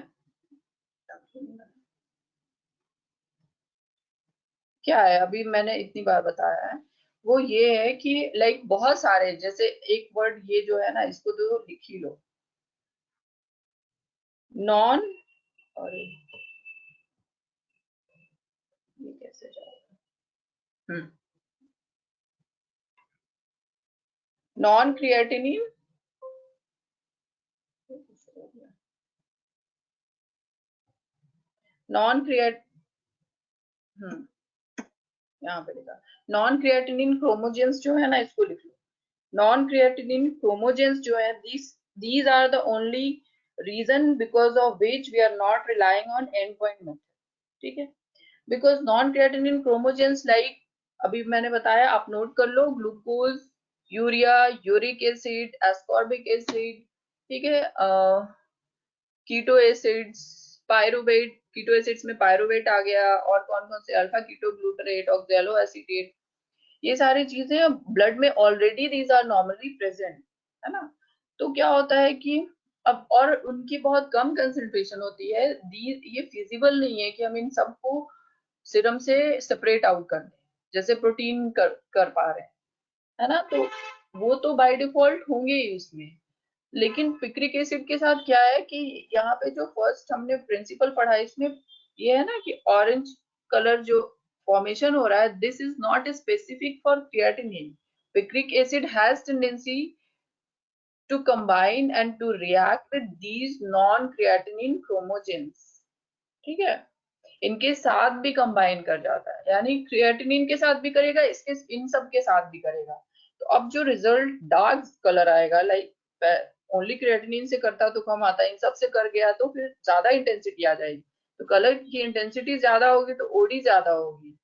Speaker 1: क्या है, अभी मैंने इतनी बार बताया है, वो ये है कि लाइक बहुत सारे, जैसे एक वर्ड ये जो है ना, इसको तो लिख ही लो, नॉन, और ये कैसे जाएगा, नॉन क्रिएटिनिन, नॉन क्रिएट यहाँ पे लिखा, नॉन क्रिएटिनिन क्रोमोजेंस जो है ना, इसको लिख लो, नॉन क्रिएटिनिन क्रोमोजेंस जो है, these are the only reason because of which we are not relying on endpoint method, ठीक है। Because non creatinine chromogens like, अभी मैंने बताया, आप नोट कर लो, glucose, urea, uric acid, ascorbic acid, ठीक है, keto acids, pyruvate, keto acids में पायरुवेट आ गया, और कौन कौन से, alpha ketoglutarate, oxaloacetate, ये सारी चीजें ब्लड में already these are normally present, है ना। तो क्या होता है कि अब, और उनकी बहुत कम कंसेंट्रेशन होती है, ये फिजिबल नहीं है कि हम इन सबको सीरम से सेपरेट आउट कर दें, जैसे प्रोटीन कर पा रहे हैं, है ना। तो वो तो बाय डिफॉल्ट होंगे ही उसमें, लेकिन पिक्रिक एसिड के साथ क्या है कि यहाँ पे जो फर्स्ट हमने प्रिंसिपल पढ़ा है, इसमें ये है ना कि ऑरेंज कलर जो फॉर्मेशन हो रहा है, this is not specific for creatinine. Picric acid has tendency to combine and to react with these non creatinine chromogens, ठीक है, इनके साथ भी कंबाइन कर जाता है, यानी क्रिएटिनिन के साथ भी करेगा, इसके इन सब के साथ भी करेगा। तो अब जो रिजल्ट डार्क कलर आएगा, लाइक ओनली क्रिएटिनिन से करता तो कम आता, इन सब से कर गया तो फिर ज्यादा इंटेंसिटी आ जाएगी, तो कलर की इंटेंसिटी ज्यादा होगी तो ओडी ज्यादा होगी,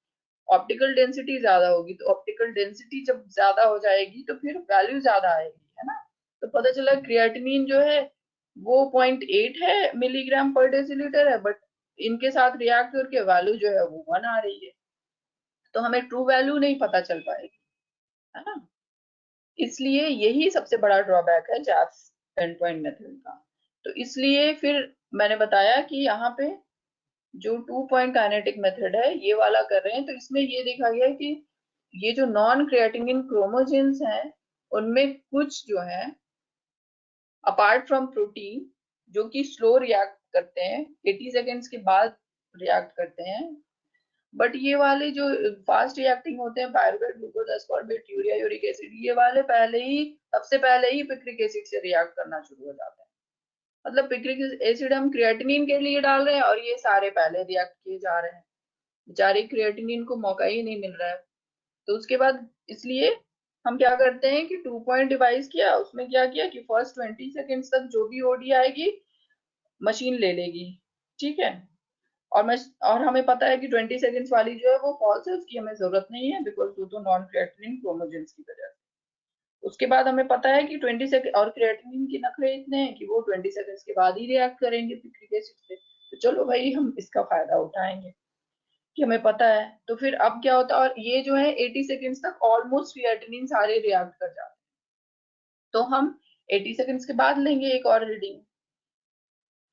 Speaker 1: ऑप्टिकल डेंसिटी ज्यादा होगी, तो ऑप्टिकल डेंसिटी जब ज्यादा हो जाएगी तो फिर वैल्यू ज्यादा आएगी, है ना। तो पता चला क्रिएटिनिन जो है वो 0.8 है मिलीग्राम पर डेसीलीटर है, बट इनके साथ रिएक्ट करके वैल्यू जो है वो 1 आ रही है, तो हमें ट्रू वैल्यू नहीं पता चल पाएगी, है ना। इसलिए यही सबसे बड़ा ड्रॉबैक है जैव्स एंड पॉइंट मेथड का। तो इसलिए फिर मैंने बताया कि यहाँ पे जो 2 पॉइंट काइनेटिक मेथड है ये वाला कर रहे हैं, तो इसमें ये देखा गया कि ये जो नॉन क्रिएटिनिन क्रोमोजेंस हैं उनमें कुछ जो है अपार्ट फ्रॉम प्रोटीन जो कि स्लो रिएक्ट करते हैं, 80 सेकेंड्स के बाद रिएक्ट करते हैं, बट ये वाले जो फास्ट रिएक्टिंग होते हैं, pyruvate, glucose, ascorbic, urea, uric acid, ये वाले पहले ही, सबसे पहले ही पिक्रिक एसिड से रिएक्ट करना शुरू हो जाते हैं। मतलब पिक्रिक एसिड हम क्रिएटिनिन के लिए डाल रहे हैं और ये सारे पहले रिएक्ट किए जा रहे हैं, बेचारे क्रिएटिनिन को मौका ही नहीं मिल रहा है। तो उसके बाद इसलिए हम क्या करते हैं कि 2 पॉइंट डिवाइस किया, उसमें क्या किया कि फर्स्ट 20 सेकेंड्स तक जो भी ओडी आएगी मशीन ले लेगी, ठीक है। और हमें पता है कि 20 सेकेंड्स वाली जो है वो फॉल्स है, उसकी हमें जरूरत नहीं है, बिकॉज वो तो नॉन क्रिएटिनिन क्रोमोजेंस की वजह से। उसके बाद हमें पता है कि 20 सेकेंड, और क्रिएटिनिन के नखरे इतने हैं कि वो 20 सेकेंड्स के बाद ही रिएक्ट करेंगे पिक्रिक एसिड से, तो चलो भाई हम इसका फायदा उठाएंगे कि हमें पता है। तो फिर अब क्या होता है, और ये जो है 80 सेकेंड्स तक ऑलमोस्ट क्रिएटिनिन सारे रिएक्ट कर जाते हैं, तो हम 80 सेकेंड्स के बाद लेंगे एक और रीडिंग,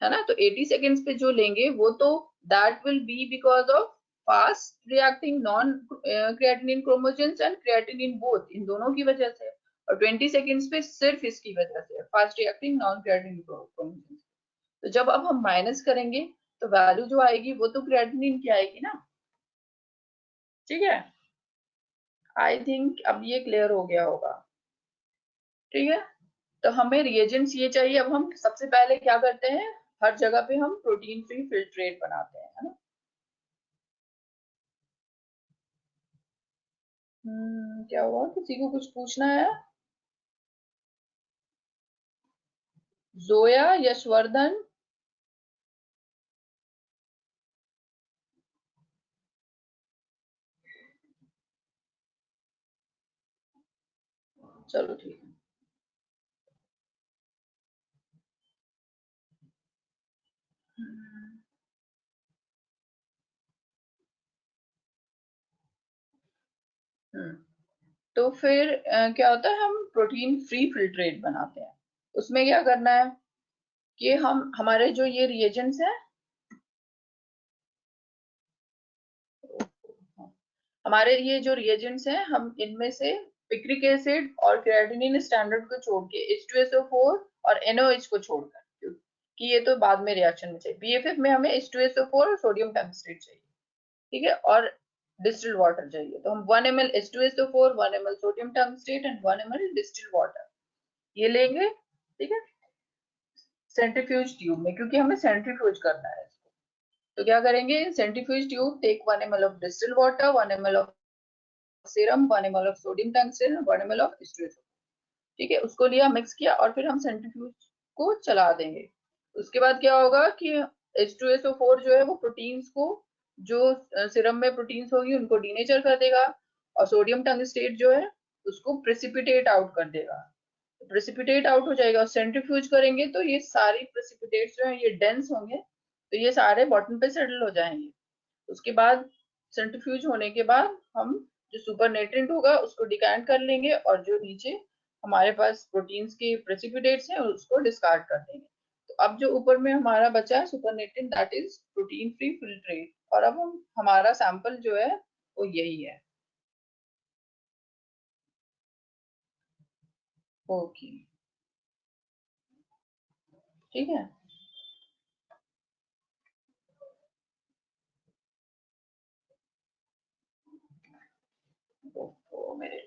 Speaker 1: है ना। तो 80 सेकेंड्स पे जो लेंगे वो तो that will be because of fast reacting non creatinine chromogens and creatinine both, इन दोनों की वजह से, और 20 सेकेंड्स पे सिर्फ इसकी वजह से, फास्ट रिएक्टिंग नॉन क्रिएटिनिन क्रोमोजेंस। तो जब अब हम माइनस करेंगे तो वैल्यू जो आएगी वो तो क्रिएटिनिन की आएगी ना, ठीक है। आई थिंक अब ये क्लियर हो गया होगा, ठीक है। तो हमें रिएजेंट्स ये चाहिए, अब हम सबसे पहले क्या करते हैं, हर जगह पे हम प्रोटीन फ्री फिल्ट्रेट बनाते हैं, है ना। क्या हुआ, किसी को कुछ पूछना है? जोया, यशवर्धन, चलो ठीक है। हम्म, तो फिर क्या होता है, हम प्रोटीन फ्री फिल्ट्रेट बनाते हैं। उसमें क्या करना है कि हम हमारे जो ये रिएजेंट्स हैं, हमारे ये जो रिएजेंट्स हैं, हम इनमें से पिक्रिक एसिड और क्रेटिनिन स्टैंडर्ड को छोड़ के H2SO4 और NOH को छोड़कर, क्योंकि ये तो बाद में रिएक्शन में चाहिए। BFF में हमें H2SO4 और सोडियम टंगस्टेट चाहिए, ठीक है, और डिस्टिल्ड वाटर चाहिए। तो हम 1 ml H2SO4, 1 ml sodium tungstate and 1 ml distilled water ये लेंगे, ठीक है, सेंट्रीफ्यूज ट्यूब में, क्योंकि हमें सेंट्रीफ्यूज करना है इसको। तो क्या करेंगे, centrifuge tube, take 1 ml of distilled water, 1 ml of serum, 1 ml of sodium tungstate, 1 ml of H2SO, ठीक है, उसको लिया, मिक्स किया और फिर हम सेंट्रीफ्यूज को चला देंगे। उसके बाद क्या होगा कि H2SO4 जो है वो प्रोटीन्स को, जो सीरम में प्रोटीन्स होगी उनको डीनेचर कर देगा, और सोडियम टंगस्टेट जो है उसको प्रेसिपिटेट आउट कर देगा। प्रेसिपिटेट आउट हो जाएगा, सेंट्रीफ्यूज करेंगे तो ये सारी प्रेसिपिटेट्स जो है ये डेंस होंगे, तो ये सारे बॉटम पे सेटल हो जाएंगे। उसके बाद सेंट्रीफ्यूज होने के बाद हम जो सुपर नेट्रेंट होगा उसको डिकाइंट कर लेंगे, और जो नीचे हमारे पास प्रोटीन्स के प्रेसिपिटेट्स हैं उसको डिस्कार्ड कर देंगे। तो अब जो ऊपर में हमारा बचा है supernatant, that is protein free filtrate, और अब हम हमारा सैंपल जो है वो यही है। ओके, ठीक है। तो मेरे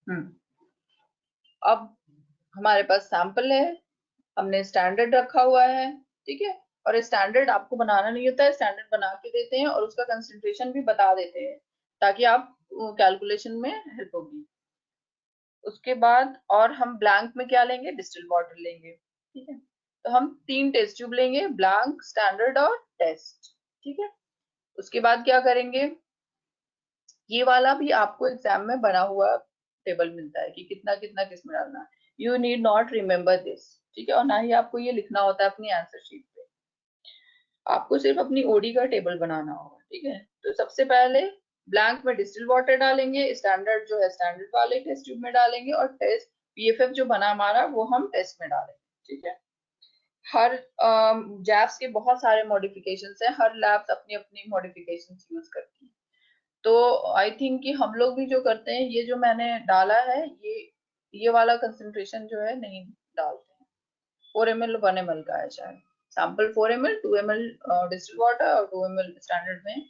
Speaker 1: हम्म अब हमारे पास सैंपल है, हमने स्टैंडर्ड रखा हुआ है, ठीक है, और स्टैंडर्ड आपको बनाना नहीं होता है, स्टैंडर्ड बना के देते हैं और उसका कंसंट्रेशन भी बता देते हैं, ताकि आप कैलकुलेशन में हेल्प होगी। उसके बाद और हम ब्लैंक में क्या लेंगे, डिस्टिल वाटर लेंगे, ठीक है। तो हम 3 टेस्ट ट्यूब लेंगे, ब्लैंक, स्टैंडर्ड और टेस्ट, ठीक है। उसके बाद क्या करेंगे, ये वाला भी आपको एग्जाम में बना हुआ टेबल मिलता है कि कितना कितना किस में डालना है, you need not remember this, ठीक है, और ना ही आपको ये लिखना होता है अपनी आंसर शीट पे, आपको सिर्फ अपनी ओडी का टेबल बनाना होगा, ठीक है। तो सबसे पहले ब्लैंक में डिस्टिल वाटर डालेंगे, स्टैंडर्ड जो है स्टैंडर्ड वाले टेस्ट ट्यूब में डालेंगे, और टेस्ट पीएफएफ जो बना हमारा वो हम टेस्ट में डालेंगे, ठीक है। हर जैप्स के बहुत सारे मॉडिफिकेशंस हैं, हर लैब्स अपनी अपनी मॉडिफिकेशंस यूज करती है। तो आई थिंक कि हम लोग भी जो करते हैं, ये जो मैंने डाला है, ये वाला कंसंट्रेशन जो है नहीं डालते हैं। 4 ml 1 ml का है शायद, sample 4 ml, 2 ml distil water, और 2 ml स्टैंडर्ड में,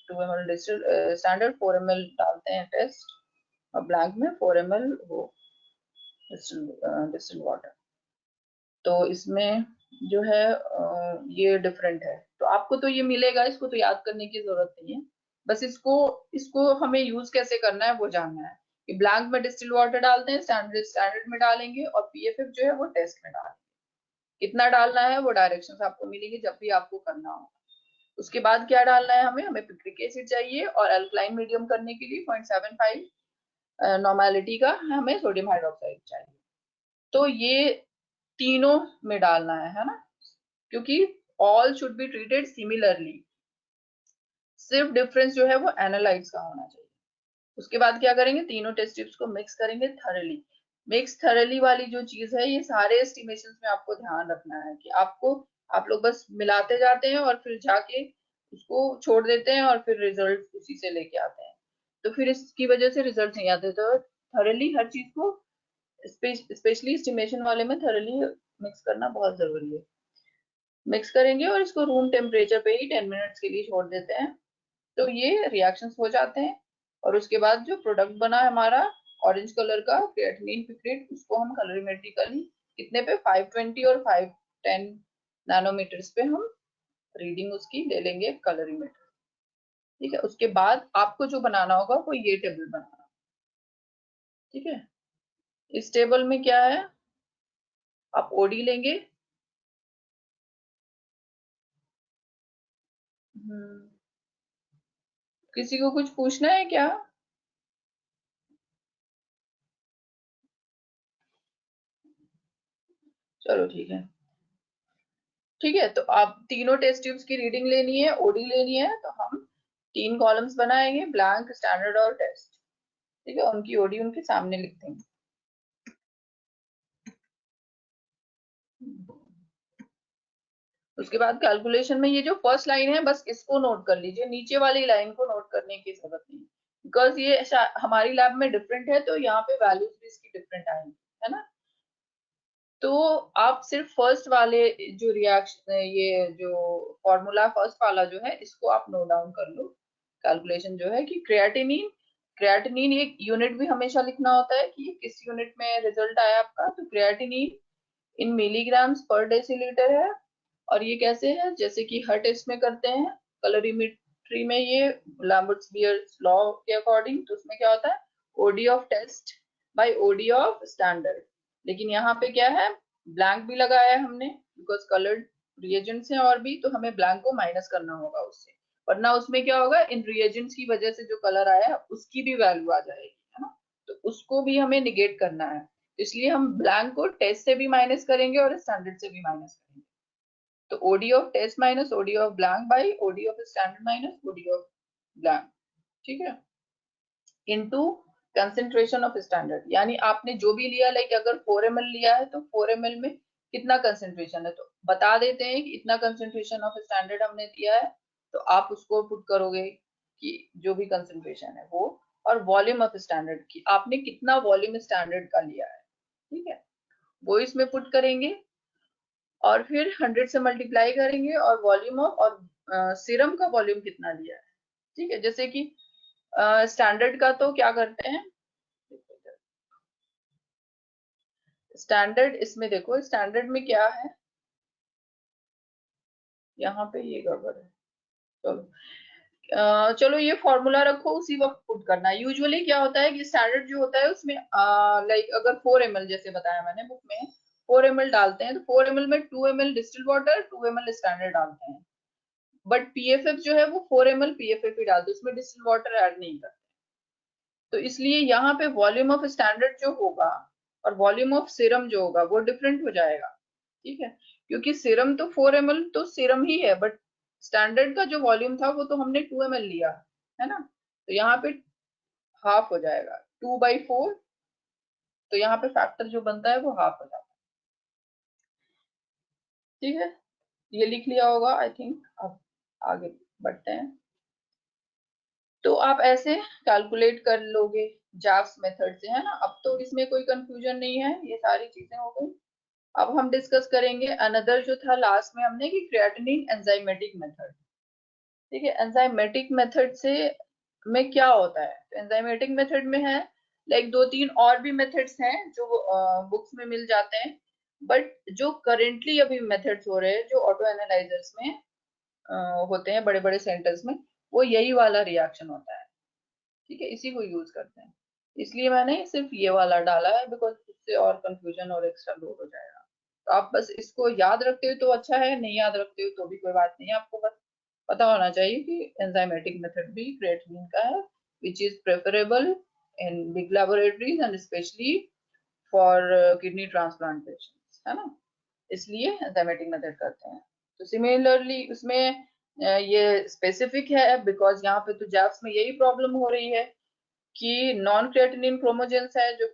Speaker 1: 2 ml डिस्टिल स्टैंडर्ड, 4 ml डालते हैं टेस्ट, और ब्लैंक में 4 ml वो डिस्टिल वाटर। तो इसमें जो है ये डिफरेंट है, तो आपको तो ये मिलेगा, इसको तो याद करने की जरूरत नहीं है, बस इसको इसको हमें यूज कैसे करना है वो जानना है, कि ब्लैंक में डिस्टिल वाटर डालते हैं, स्टैंडर्ड स्टैंडर्ड में डालेंगे, और पीएफएफ जो है वो टेस्ट में डालेंगे। कितना डालना है वो डायरेक्शंस आपको मिलेंगे जब भी आपको करना हो। उसके बाद क्या डालना है, हमें हमें पिक्रिक एसिड चाहिए, और अल्कलाइन मीडियम करने के लिए 0.75 नॉर्मेलिटी का हमें सोडियम हाइड्रोक्साइड चाहिए। तो ये तीनों में डालना है ना, क्योंकि all should be treated similarly, सिर्फ डिफरेंस जो है वो एनालाइट्स का होना चाहिए। उसके बाद क्या करेंगे, तीनों टेस्ट ट्यूब्स को मिक्स करेंगे थरली। मिक्स थरली वाली जो चीज है, ये सारे एस्टिमेशन में आपको ध्यान रखना है कि आपको, आप लोग बस मिलाते जाते हैं और फिर जाके उसको छोड़ देते हैं, और फिर रिजल्ट उसी से लेके आते हैं, तो फिर इसकी वजह से रिजल्ट नहीं आते। तो थरली हर चीज को, स्पेशली एस्टिमेशन वाले में थरली मिक्स करना बहुत जरूरी है। मिक्स करेंगे और इसको रूम टेम्परेचर पे ही 10 मिनट्स के लिए छोड़ देते हैं, तो ये रिएक्शंस हो जाते हैं। और उसके बाद जो प्रोडक्ट बना है हमारा ऑरेंज कलर का क्रिएटिनिन पिक्रेट, उसको हम कलरीमेट्रिकली कितने पे 520 और 510 नैनोमीटर्स पे हम रीडिंग उसकी ले लेंगे कलरीमीटर। ठीक है, उसके बाद आपको जो बनाना होगा वो ये टेबल बनाना। ठीक है, इस टेबल में क्या है, आप ओडी लेंगे। किसी को कुछ पूछना है क्या? चलो ठीक है। ठीक है, तो आप तीनों टेस्ट ट्यूब्स की रीडिंग लेनी है, ओडी लेनी है, तो हम 3 कॉलम्स बनाएंगे, ब्लैंक, स्टैंडर्ड और टेस्ट। ठीक है, उनकी ओडी उनके सामने लिख देंगे। उसके बाद कैलकुलेशन में ये जो फर्स्ट लाइन है बस इसको नोट कर लीजिए, नीचे वाली लाइन को नोट करने की जरूरत नहीं, बिकॉज ये हमारी लैब में डिफरेंट है, तो यहाँ पे वैल्यूज भी इसकी डिफरेंट आएंगी, है ना। तो आप सिर्फ फर्स्ट वाले जो रिएक्शन, ये जो फॉर्मूला फर्स्ट वाला जो है इसको आप नोट डाउन कर लो। कैलकुलेशन जो है कि क्रिएटिनिन, क्रिएटिनिन एक यूनिट भी हमेशा लिखना होता है कि किस यूनिट में रिजल्ट आया आपका। तो क्रिएटिनिन इन मिलीग्राम्स पर डेसीलीटर है, और ये कैसे है, जैसे कि हर टेस्ट में करते हैं कलरीमेट्री में, ये लैम्बर्ट्स-बियर्स लॉ के अकॉर्डिंग, तो उसमें क्या होता है OD of test by OD of standard. लेकिन यहाँ पे क्या है, ब्लैंक भी लगाया है हमने बिकॉज कलर्ड रिएजेंट्स हैं, और भी तो हमें ब्लैंक को माइनस करना होगा उससे, वरना उसमें क्या होगा, इन रिएजेंट्स की वजह से जो कलर आया उसकी भी वैल्यू आ जाएगी, है ना। तो उसको भी हमें निगेट करना है, इसलिए हम ब्लैंक को टेस्ट से भी माइनस करेंगे और स्टैंडर्ड से भी माइनस करेंगे। तो OD of test minus OD of blank by OD of standard minus OD of blank. ठीक है, इनटू कंसेंट्रेशन ऑफ स्टैंडर्ड, यानी आपने जो भी लिया, लाइक अगर 4 ml लिया है तो 4 ml में कितना कंसेंट्रेशन है, तो बता देते हैं कि इतना कंसेंट्रेशन ऑफ स्टैंडर्ड हमने दिया है, तो आप उसको पुट करोगे कि जो भी कंसेंट्रेशन है वो, और वॉल्यूम ऑफ स्टैंडर्ड की आपने कितना वॉल्यूम स्टैंडर्ड का लिया है। ठीक है, वो इसमें पुट करेंगे और फिर 100 से मल्टीप्लाई करेंगे, और वॉल्यूम ऑफ, और सीरम का वॉल्यूम कितना लिया है। ठीक है, जैसे कि स्टैंडर्ड का तो क्या करते हैं, स्टैंडर्ड इसमें देखो स्टैंडर्ड में क्या है, यहाँ पे ये गड़बड़ है। चलो चलो ये फॉर्मूला रखो, उसी वक्त पुट करना है। यूजुअली क्या होता है कि स्टैंडर्ड जो होता है उसमें लाइक अगर 4 ml जैसे बताया मैंने बुक में 4 ml डालते हैं, तो 4 ml में 2 ml distil water, 2 ml standard डालते हैं। बट पीएफएफ जो है वो 4 ml पीएफएफ ही डालते हैं, उसमें डिस्टिल वाटर ऐड नहीं करते। तो इसलिए यहाँ पे वॉल्यूम ऑफ स्टैंडर्ड जो होगा और वॉल्यूम ऑफ सीरम जो होगा वो डिफरेंट हो जाएगा। ठीक है, क्योंकि सीरम तो 4 ml तो सीरम ही है, बट स्टैंडर्ड का जो वॉल्यूम था वो तो हमने 2 ml लिया, है ना। तो यहाँ पे हाफ हो जाएगा, 2/4, तो यहाँ पे फैक्टर जो बनता है वो हाफ हो जाता है। ठीक है, ये लिख लिया होगा आई थिंक। अब आगे बढ़ते हैं, तो आप ऐसे कैलकुलेट कर लोगे जाव्स मेथड से, है ना। अब तो इसमें कोई कंफ्यूजन नहीं है, ये सारी चीजें हो गई। अब हम डिस्कस करेंगे अनदर जो था लास्ट में हमने कि क्रिएटिनिन एंजाइमेटिक मेथड। ठीक है, एंजाइमेटिक मेथड से में क्या होता है, तो एंजाइमेटिक मेथड में है लाइक 2-3 और भी मेथड्स हैं जो बुक्स में मिल जाते हैं, बट जो करेंटली अभी मेथड्स हो रहे हैं जो ऑटो एनालाइजर्स में होते हैं बड़े बड़े सेंटर्स में, वो यही वाला रिएक्शन होता है। ठीक है, इसी को यूज करते हैं, इसलिए मैंने सिर्फ ये वाला डाला है बिकॉज इससे और कंफ्यूजन और एक्स्ट्रा लोड हो जाएगा। तो आप बस इसको याद रखते हो तो अच्छा है, नहीं याद रखते हो तो भी कोई बात नहीं है, आपको बस पता होना चाहिए कि एंजाइमेटिक मेथड भी क्रिएटिनिन का है, which is preferable in big laboratories and specially for kidney transplantation, है ना, इसलिए एंजाइमेटिक मेथड करते हैं। तो सिमिलरली उसमें ये स्पेसिफिक है बिकॉज यहाँ पे तो जैप्स में यही प्रॉब्लम हो रही है कि नॉन क्रिएटिनिन क्रोमोजेंस है जो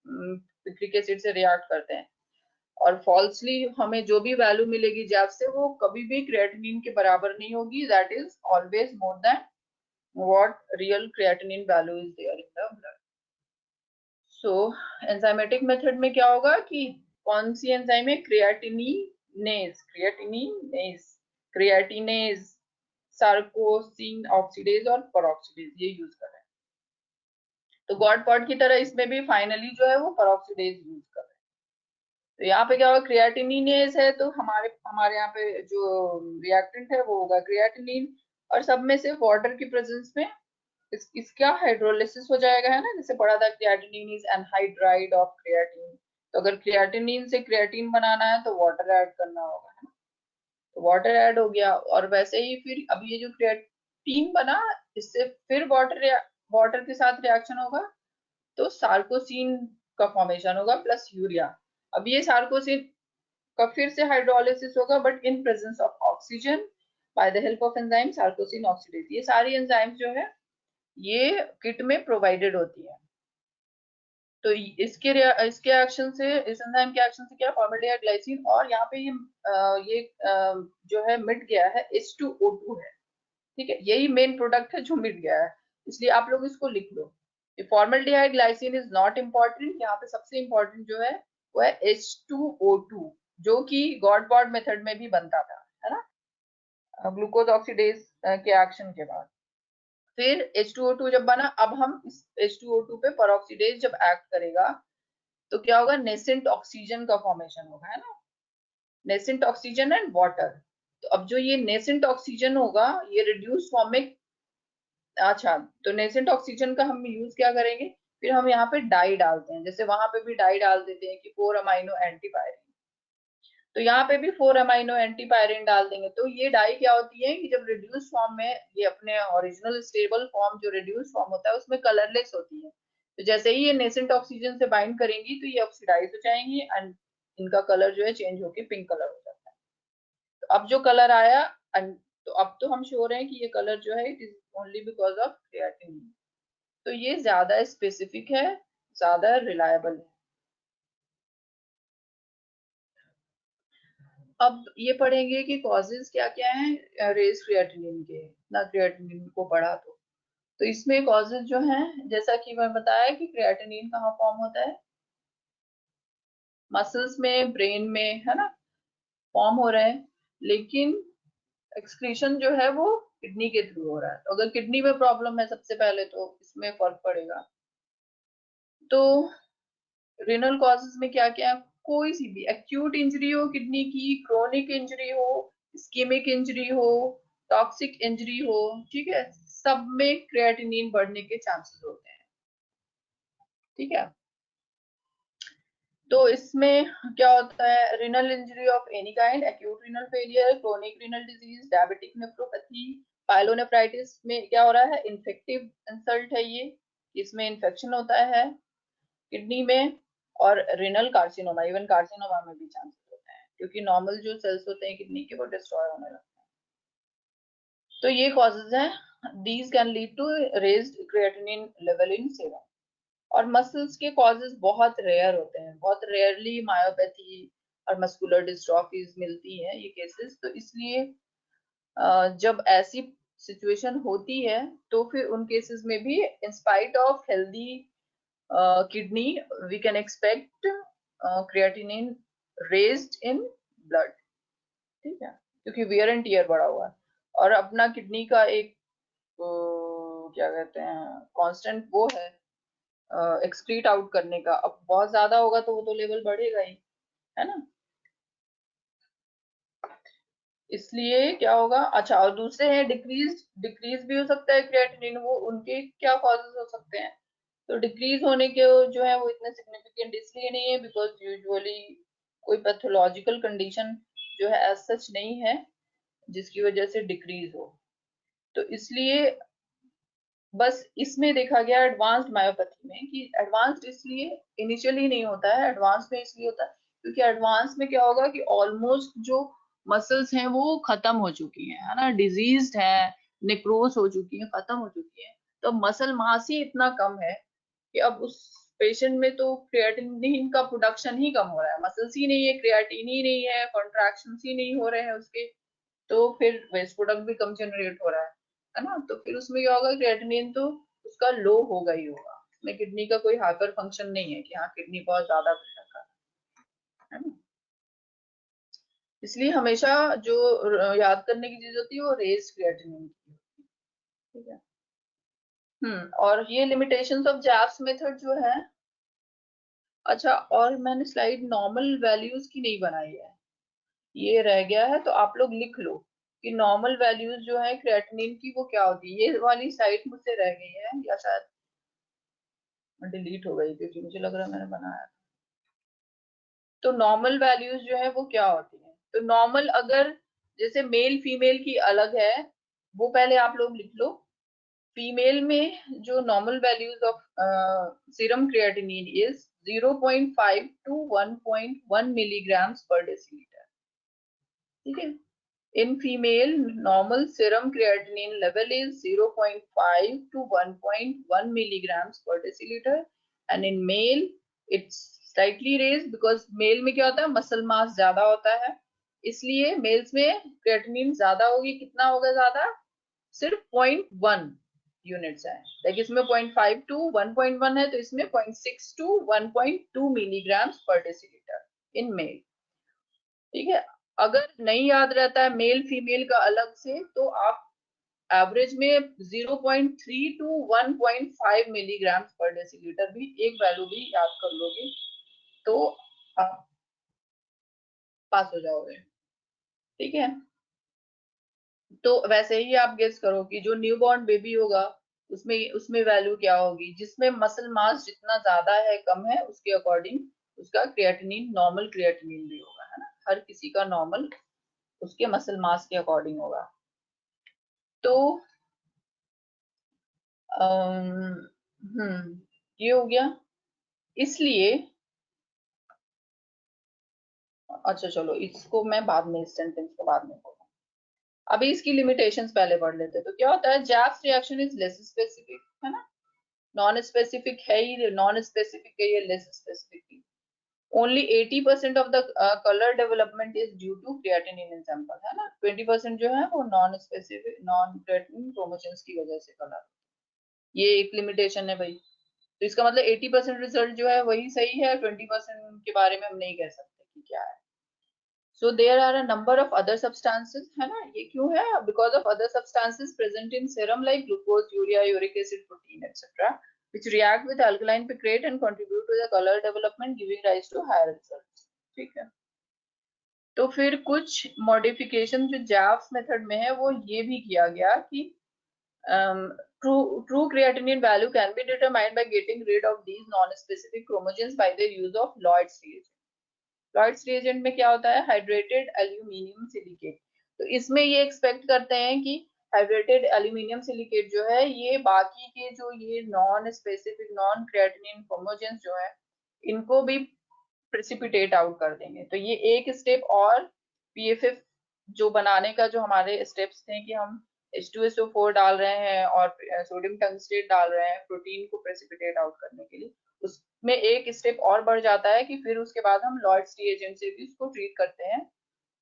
Speaker 1: पिक्रिक एसिड से रिएक्ट करते हैं, और फॉल्सली हमें जो भी वैल्यू मिलेगी जैप से वो कभी भी क्रिएटिनिन के बराबर नहीं होगी, that is always more than what real creatinine value is there in the blood. So enzymatic method में क्या होगा कि कौन सी एंजाइम है, creatininase, creatininase, creatinase, sarcosine oxidase और पेरोक्सीडेज, ये यूज कर रहे हैं। तो गॉड पॉट की तरह इसमें भी फाइनली जो है वो पेरोक्सीडेज यूज कर रहे हैं। तो यहाँ पे क्या होगा, क्रिएटिनिनेज है तो हमारे हमारे यहाँ पे जो रिएक्टेंट है वो होगा क्रिएटिनिन, और सब में से वाटर की प्रेजेंस में इसका हाइड्रोलिसिस हो जाएगा, है ना, जैसे पढ़ा था creatinine is anhydride of creatine. तो अगर क्रिएटिनिन से क्रिएटिन बनाना है तो वाटर ऐड करना होगा, है ना, तो वाटर ऐड हो गया। और वैसे ही फिर अब ये जो क्रिएटिन बना, इससे फिर वाटर के साथ रिएक्शन होगा तो सार्कोसिन का फॉर्मेशन होगा प्लस यूरिया। अब ये सार्कोसिन का फिर से हाइड्रोलिसिस होगा but in presence of oxygen by the help of enzyme sarcosine oxidase. ये सारी एंजाइम जो है ये किट में प्रोवाइडेड होती है। तो इसके एक्शन से, इस एंजाइम के एक्शन से क्या, फॉर्मल्डिहाइड ग्लाइसिन, और यहाँ पे जो है मिट गया है H2O2 है, ठीक है, यही मेन प्रोडक्ट है जो मिट गया है, इसलिए आप लोग इसको लिख लो। Formaldehyde glycine is not important, यहाँ पे सबसे इम्पोर्टेंट जो है वो है H2O2, जो कि गॉडबॉर्ड मेथड में भी बनता था, है ना, ग्लूकोज ऑक्सीडेज के एक्शन के बाद। फिर H2O2 जब बना, अब हम इस H2O2 पे परऑक्सीडेज जब एक्ट करेगा तो क्या होगा, नेसेंट ऑक्सीजन का फॉर्मेशन होगा, है ना, नेसेंट ऑक्सीजन एंड वाटर। तो अब जो ये नेसेंट ऑक्सीजन होगा ये रिड्यूस फॉर्म में, अच्छा, तो नेसेंट ऑक्सीजन का हम यूज क्या करेंगे, फिर हम यहाँ पे डाई डालते हैं, जैसे वहां पे भी डाई डाल देते हैं कि 4 अमाइनो एंटीपायरिन, तो यहाँ पे भी 4 अमाइनो एंटीपायरिन डाल देंगे। तो ये डाई क्या होती है कि जब रिड्यूस फॉर्म में, ये अपने ओरिजिनल स्टेबल फॉर्म जो रिड्यूस फॉर्म होता है उसमें कलरलेस होती है, तो जैसे ही ये नेसेंट ऑक्सीजन से बाइंड करेंगी तो ये ऑक्सीडाइज हो जाएंगी एंड इनका कलर जो है चेंज होके पिंक कलर हो जाता है। तो अब जो कलर आया, तो अब तो हम श्योर हैं कि ये कलर जो है it is only because of creatinine. तो ये ज्यादा स्पेसिफिक है, ज्यादा रिलायबल है। अब ये पढ़ेंगे कि कॉजेज क्या क्या हैं रेज क्रिएटिनिन के, ना क्रिएटिनिन को पढ़ा तो इसमें कॉजेज जो हैं, जैसा कि मैं बताया कि क्रिएटिनिन कहाँ फॉर्म होता है, मसल्स में, ब्रेन में, है ना, फॉर्म हो रहे हैं, लेकिन एक्सक्रीशन जो है वो किडनी के थ्रू हो रहा है। तो अगर किडनी में प्रॉब्लम है सबसे पहले तो इसमें फर्क पड़ेगा। तो रिनल कॉजेज में क्या क्या, कोई सी भी एक्यूट इंजरी हो किडनी की, क्रोनिक इंजरी हो, इस्केमिक इंजरी हो, टॉक्सिक इंजरी हो, ठीक है, सब में क्रिएटिनिन बढ़ने के चांसेस होते हैं, ठीक है। तो इसमें क्या होता है, renal injury of any kind, acute renal failure, chronic renal disease, diabetic nephropathy, pyelonephritis में क्या हो रहा है, इन्फेक्टिव इंसल्ट है ये, इसमें इन्फेक्शन होता है किडनी में, और रिनल कार्सिनोमा, इवन कार्सिनोमा में भी चांसेस होते हैं क्योंकि नॉर्मल जो सेल्स होते हैं किडनी के वो डिस्ट्रॉय होने लगते हैं। तो ये कॉजेज हैं, these can lead to raised creatinine level in serum. और मसल्स के कॉजेज बहुत रेयर होते हैं, बहुत रेयरली मायोपैथी और मस्कुलर डिस्ट्रॉफीज मिलती हैं ये केसेस। तो इसलिए जब ऐसी सिचुएशन होती है तो फिर उन केसेस में भी in spite of healthy kidney we can expect creatinine raised in blood, ठीक है, क्योंकि वियर एंड टीयर बढ़ा हुआ है। और अपना किडनी का एक क्या कहते हैं कांस्टेंट वो है एक्सक्रीट आउट करने का, अब बहुत ज्यादा होगा तो वो तो लेवल बढ़ेगा ही, है ना। इसलिए क्या होगा, अच्छा, और दूसरे हैं डिक्रीज, डिक्रीज भी हो सकता है क्रिएटिनिन, वो उनके क्या कॉजेज हो सकते हैं। तो डिक्रीज होने के जो है वो इतने सिग्निफिकेंट इसलिए नहीं है बिकॉज यूजुअली कोई पैथोलॉजिकल कंडीशन जो है एज सच नहीं है जिसकी वजह से डिक्रीज हो। तो इसलिए बस इसमें देखा गया एडवांस्ड मायोपैथी में कि एडवांस्ड इसलिए इनिशियली नहीं होता है, एडवांस में इसलिए होता है क्योंकि एडवांस में क्या होगा कि ऑलमोस्ट जो मसल्स हैं वो खत्म हो चुकी हैं, है ना, डिजीज्ड है, नेक्रोस हो चुकी है, खत्म हो चुकी है। तो मसल मास ही इतना कम है कि अब उस पेशेंट में तो क्रिएटिनिन का प्रोडक्शन ही कम हो रहा है, मसल्स ही नहीं है, क्रिएटिन ही नहीं है, कॉन्ट्रैक्शन ही नहीं हो रहे हैं उसके, तो फिर वेस्ट प्रोडक्ट भी कम जनरेट हो रहा है ना। तो फिर उसमें क्या होगा, क्रिएटिनिन तो उसका लो होगा ही होगा, उसमें किडनी का कोई हाइपर फंक्शन नहीं है कि हाँ किडनी बहुत ज्यादा प्रेशर कर है ना। इसलिए हमेशा जो याद करने की चीज होती है वो रेज क्रिएटिनिन की, ठीक है। और ये लिमिटेशंस ऑफ जैप्स मेथड जो है, अच्छा, और मैंने स्लाइड नॉर्मल वैल्यूज की नहीं बनाई है, ये रह गया है, तो आप लोग लिख लो कि नॉर्मल वैल्यूज जो है क्रिएटिनिन की वो क्या होती है। ये वाली साइड मुझसे रह गई है या शायद डिलीट हो गई, क्योंकि मुझे लग रहा है मैंने बनाया। तो नॉर्मल वैल्यूज जो है वो क्या होती है, तो नॉर्मल अगर जैसे मेल फीमेल की अलग है, वो पहले आप लोग लिख लो। फीमेल में जो normal values of serum creatinine is 0.5 to 1.1 milligrams per deciliter, ठीक है। In female, normal serum creatinine level is 0.5 to 1.1 milligrams per deciliter, and in male, it's slightly raised because male में क्या होता है, मसल मास ज्यादा होता है, इसलिए मेल्स में क्रिएटिनिन ज्यादा होगी। कितना होगा ज्यादा? सिर्फ 0.1 यूनिट्स है, लाइक इसमें 0.5 टू 1.1 है, तो इसमें 0.6 टू 1.2 मिलीग्राम्स पर डेसीलीटर इन मेल, ठीक है। अगर नहीं याद रहता है मेल फीमेल का अलग से, तो आप एवरेज में 0.3 टू 1.5 मिलीग्राम पर डेसीलीटर भी एक वैल्यू भी याद कर लोगे तो आप पास हो जाओगे, ठीक है। तो वैसे ही आप गेस करो कि जो न्यूबॉर्न बेबी होगा उसमें उसमें वैल्यू क्या होगी, जिसमें मसल मास जितना ज्यादा है कम है उसके अकॉर्डिंग उसका क्रिएटिनिन नॉर्मल क्रिएटिनिन भी होगा, है ना। हर किसी का नॉर्मल उसके मसल मास के अकॉर्डिंग होगा। तो ये हो गया, इसलिए अच्छा चलो इसको मैं बाद में, इस सेंटेंस को बाद में बोलूँ, अभी इसकी लिमिटेशंस पहले पढ़ लेते हैं। तो क्या होता है, Jaffe's reaction is less specific, है ना। नॉन स्पेसिफिक है ही, नॉन स्पेसिफिक है ये, less specific. Only 80% of the colour development is due to creatinine in sample, है ना। 20% जो है वो non specific non creatinine chromosomes की वजह से कलर, ये एक लिमिटेशन है भाई। तो इसका मतलब 80% रिजल्ट जो है वही सही है, 20% के बारे में हम नहीं कह सकते कि क्या है। So there are a number of other substances, है ना। ये क्यों है? Because of other substances present in serum like glucose, urea, uric acid, protein etcetera which react with alkaline picrate and contribute to the color development giving rise to higher results, ठीक है। तो फिर कुछ मॉडिफिकेशन जो जैव्स method में है वो ये भी किया गया कि true creatinine value can be determined by getting rid of these non-specific chromogens by the use of Lloyd's reagent. Lloyd's reagent में क्या होता है, हाइड्रेटेड एल्यूमिनियम सिलिकेट। तो इसमें ये एक्सपेक्ट करते हैं कि हाइड्रेटेड एल्यूमिनियम सिलिकेट जो है ये बाकी के जो ये नॉन स्पेसिफिक नॉन क्रिएटिनिन क्रोमोजेंस जो है इनको भी प्रेसिपिटेट आउट कर देंगे। तो ये एक स्टेप और पीएफएफ जो बनाने का जो हमारे स्टेप्स थे कि हम H2SO4 डाल रहे हैं और सोडियम टंगस्टेट डाल रहे हैं प्रोटीन को प्रेसिपिटेट आउट करने के लिए, उसमें एक स्टेप और बढ़ जाता है कि फिर उसके बाद हम लॉयड्स रिएजेंट से भी उसको ट्रीट करते हैं।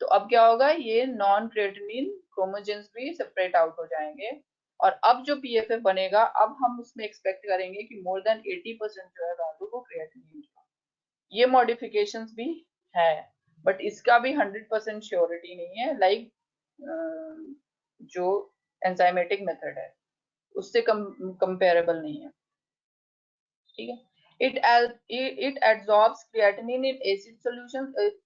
Speaker 1: तो अब क्या होगा, ये नॉन क्रिएटिनिन क्रोमोजेंस भी सेपरेट आउट हो जाएंगे। और अब जो पीएफएफ बनेगा, अब हम उसमें एक्सपेक्ट करेंगे कि मोर देन 80% जो है वैल्यू वो क्रिएटिनिन, ये मॉडिफिकेशंस भी है। बट इसका भी 100% श्योरिटी नहीं है, लाइक जो एंजाइमेटिक मेथड है उससे कंपेरेबल नहीं है, ठीक है। It absorbs creatinine in acid solution.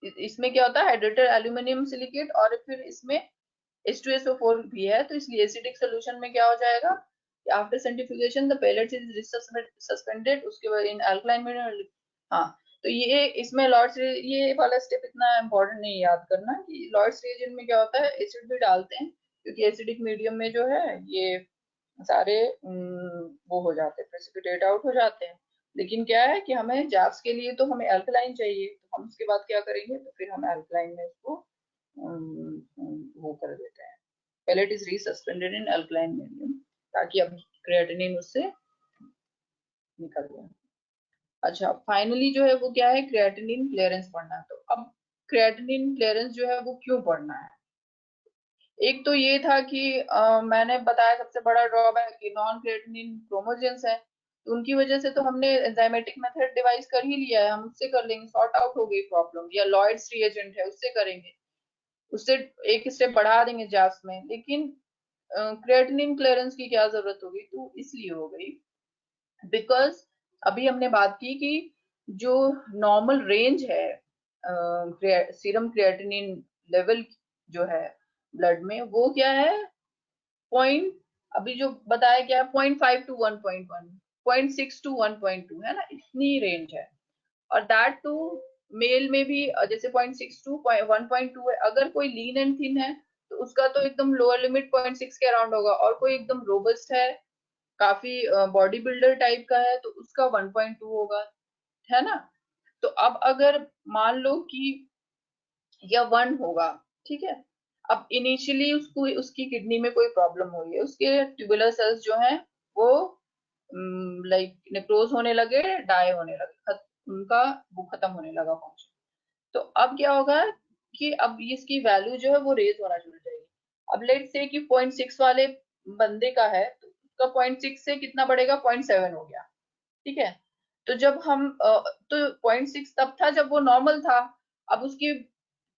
Speaker 1: इसमें क्या होता है, हाइड्रेटेड एल्यूमिनियम सिलिकेट और फिर इसमें H2SO4 भी है, तो इसलिए एसिडिक सोल्यूशन में क्या हो जाएगा, after centrifugation the pellet is suspended, उसके बाद इन अल्कलाइन मीडियम। हाँ, तो ये इसमें लॉर्ड्स, ये वाला स्टेप इतना इम्पोर्टेंट नहीं याद करना कि लॉर्ड्स रिएजेंट में क्या होता है, एसिड भी डालते हैं क्योंकि एसिडिक मीडियम में जो है ये सारे वो हो जाते हैं, प्रेसिपिटेट आउट हो जाते हैं। लेकिन क्या है कि हमें जैव्स के लिए तो हमें अल्कलाइन चाहिए, तो हम उसके बाद क्या करेंगे, तो फिर हम अल्कलाइन में उसको वो कर देते हैं, pellet is resuspended in alkaline medium ताकि अब क्रिएटिनिन उससे निकल जाए। अच्छा, फाइनली जो है वो क्या है, क्रिएटिनिन क्लियरेंस पढ़ना है। तो अब क्रिएटिनिन क्लियरेंस जो है वो क्यों पढ़ना है, एक तो ये था कि मैंने बताया सबसे बड़ा ड्रॉबैक कि नॉन क्रिएटिनिन क्रोमोजेंस है, तो उनकी वजह से तो हमने एंजाइमेटिक मेथड डिवाइस कर ही लिया है, हम उससे कर लेंगे, सॉर्ट आउट हो गई प्रॉब्लम। या लॉयड्स रिएजेंट है उससे करेंगे, उससे एक स्टेप बढ़ा देंगे जास में। लेकिन क्रिएटिनिन क्लियरेंस की क्या जरूरत होगी, तो इसलिए हो गई बिकॉज अभी हमने बात की कि जो नॉर्मल रेंज है सीरम क्रिएटिनिन लेवल जो है ब्लड में, वो क्या है, पॉइंट, अभी जो बताया गया 0.5 to 1.1, 0.6 to 1.2 है ना, इतनी रेंज है। और दैट टू मेल में भी जैसे 0.6 to 1.2 है। अगर कोई लीन एंड थिन है तो उसका तो एकदम लोअर लिमिट 0.6 के अराउंड होगा, और कोई एकदम रोबस्ट है, काफी बॉडी बिल्डर टाइप का है, तो उसका 1.2 होगा, है ना। तो अब अगर मान लो कि या 1 होगा, ठीक है। अब इनिशियली उसको उसकी किडनी में कोई प्रॉब्लम हुई है, उसके ट्यूबुलर सेल्स जो हैं वो लाइक नेक्रोज होने लगे, डाई होने लगे, उनका वो खत्म होने लगा फंक्शन। तो अब क्या होगा कि अब इसकी वैल्यू जो है वो रेज होना शुरू हो जाएगी। अब लेट से कि 0.6 वाले बंदे का है तो उसका 0.6 से कितना बढ़ेगा, 0.7 हो गया, ठीक है। तो जब हम तो 0.6 तब था जब वो नॉर्मल था, अब उसकी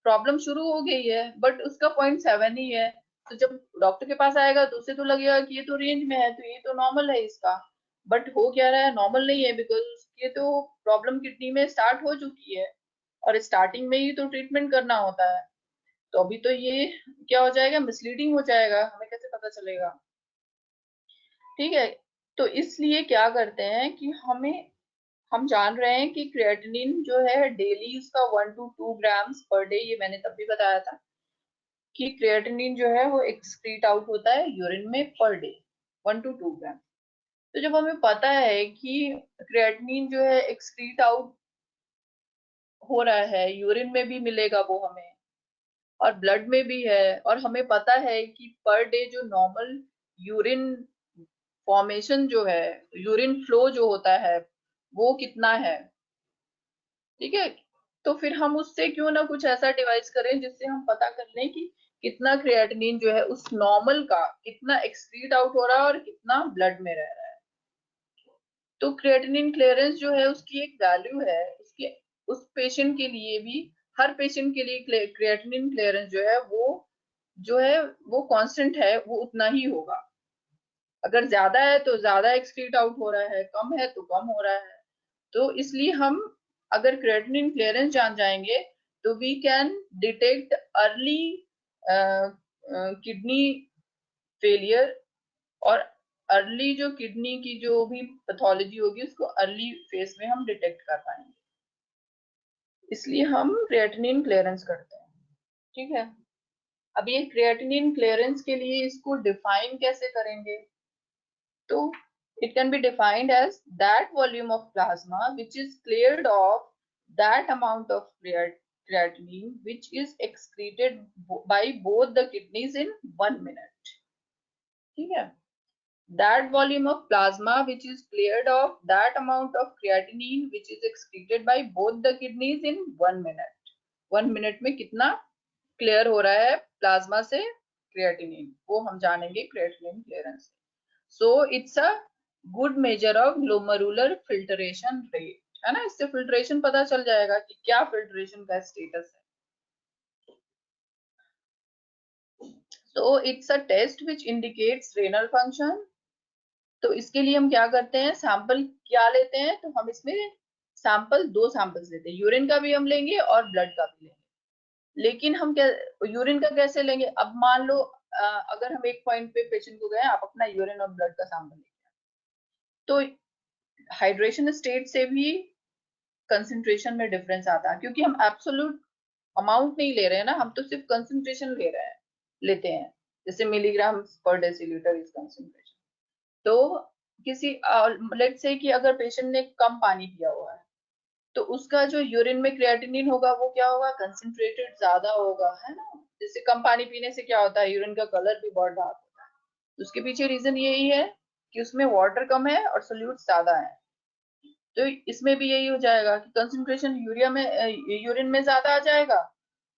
Speaker 1: प्रॉब्लम शुरू हो गई है बट उसका 0.7 ही है। तो जब डॉक्टर के पास आएगा तो उसे तो लगेगा कि ये तो रेंज में है, तो ये तो नॉर्मल है इसका। बट हो क्या रहा है, नॉर्मल नहीं है, बिकॉज ये तो प्रॉब्लम किडनी में स्टार्ट हो चुकी है, और स्टार्टिंग में ही तो ट्रीटमेंट करना होता है। तो अभी तो ये क्या हो जाएगा, मिसलीडिंग हो जाएगा, हमें कैसे पता चलेगा, ठीक है। तो इसलिए क्या करते हैं कि हम जान रहे हैं कि क्रिएटिनिन जो है डेली उसका 1 to 2 ग्राम्स पर डे, ये मैंने तब भी बताया था कि क्रिएटिनिन जो है वो एक्सक्रीट आउट होता है यूरिन में पर डे 1 to 2 ग्राम। तो जब हमें पता है कि क्रिएटिनिन जो है एक्सक्रीट आउट हो रहा है, यूरिन में भी मिलेगा वो हमें, और ब्लड में भी है, और हमें पता है कि पर डे जो नॉर्मल यूरिन फॉर्मेशन जो है, यूरिन फ्लो जो होता है वो कितना है, ठीक है। तो फिर हम उससे क्यों ना कुछ ऐसा डिवाइस करें जिससे हम पता कर लें कि कितना क्रिएटिनिन जो है उस नॉर्मल का कितना एक्सक्रीट आउट हो रहा है और कितना ब्लड में रह रहा है। तो क्रिएटिनिन क्लियरेंस जो है उसकी एक वैल्यू है, उसके उस पेशेंट के लिए भी, हर पेशेंट के लिए क्रिएटिनिन क्लियरेंस जो है वो कांस्टेंट है, वो उतना ही होगा। अगर ज्यादा है तो ज्यादा एक्सक्रीट आउट हो रहा है, कम है तो कम हो रहा है। तो इसलिए हम अगर क्रिएटिनिन क्लियरेंस जान जाएंगे तो we can detect early kidney failure, और अर्ली जो किडनी की जो भी पैथोलॉजी होगी उसको अर्ली फेज में हम डिटेक्ट कर पाएंगे। इसलिए हम क्रिएटिनिन क्लियरेंस करते हैं, ठीक है। अब ये क्रिएटिनिन क्लियरेंस के लिए इसको डिफाइन कैसे करेंगे, तो it can be defined as that volume of plasma which is cleared of that amount of creatinine which is excreted by both the kidneys in 1 minute, ठीक है। that volume of plasma which is cleared of that amount of creatinine which is excreted by both the kidneys in 1 minute, 1 minute में कितना clear हो रहा है plasma से creatinine, वो हम जानेंगे creatinine clearance. So it's a good measure of glomerular filtration rate, है ना, इससे फिल्ट्रेशन पता चल जाएगा कि क्या फिल्ट्रेशन का स्टेटस है। So it's a test which indicates renal function. तो इसके लिए हम क्या करते हैं, सैंपल क्या लेते हैं, तो हम इसमें सैंपल, दो सैंपल्स लेते हैं, यूरिन का भी हम लेंगे और ब्लड का भी लेंगे। लेकिन हम क्या, यूरिन का कैसे लेंगे, अब मान लो अगर हम एक पॉइंट पे पेशेंट को गए, आप अपना यूरिन और ब्लड का सैंपल लेंगे, तो हाइड्रेशन स्टेट से भी कंसंट्रेशन में डिफरेंस आता है, क्योंकि हम एब्सोल्यूट अमाउंट नहीं ले रहे हैं ना, हम तो सिर्फ कंसंट्रेशन ले रहे हैं, लेते हैं, जैसे मिलीग्राम पर डेसीलीटर इज कंसंट्रेशन। तो किसी लेट्स से कि अगर पेशेंट ने कम पानी पिया हुआ है तो उसका जो यूरिन में क्रिएटिनिन होगा वो क्या होगा, कंसंट्रेटेड ज्यादा होगा, है ना। जैसे कम पानी पीने से क्या होता है, यूरिन का कलर भी बहुत डार्क होता है। तो उसके पीछे रीजन यही है कि उसमें वाटर कम है और सोल्यूट ज्यादा है। तो इसमें भी यही हो जाएगा कि कंसंट्रेशन यूरिया में यूरिन में ज्यादा आ जाएगा,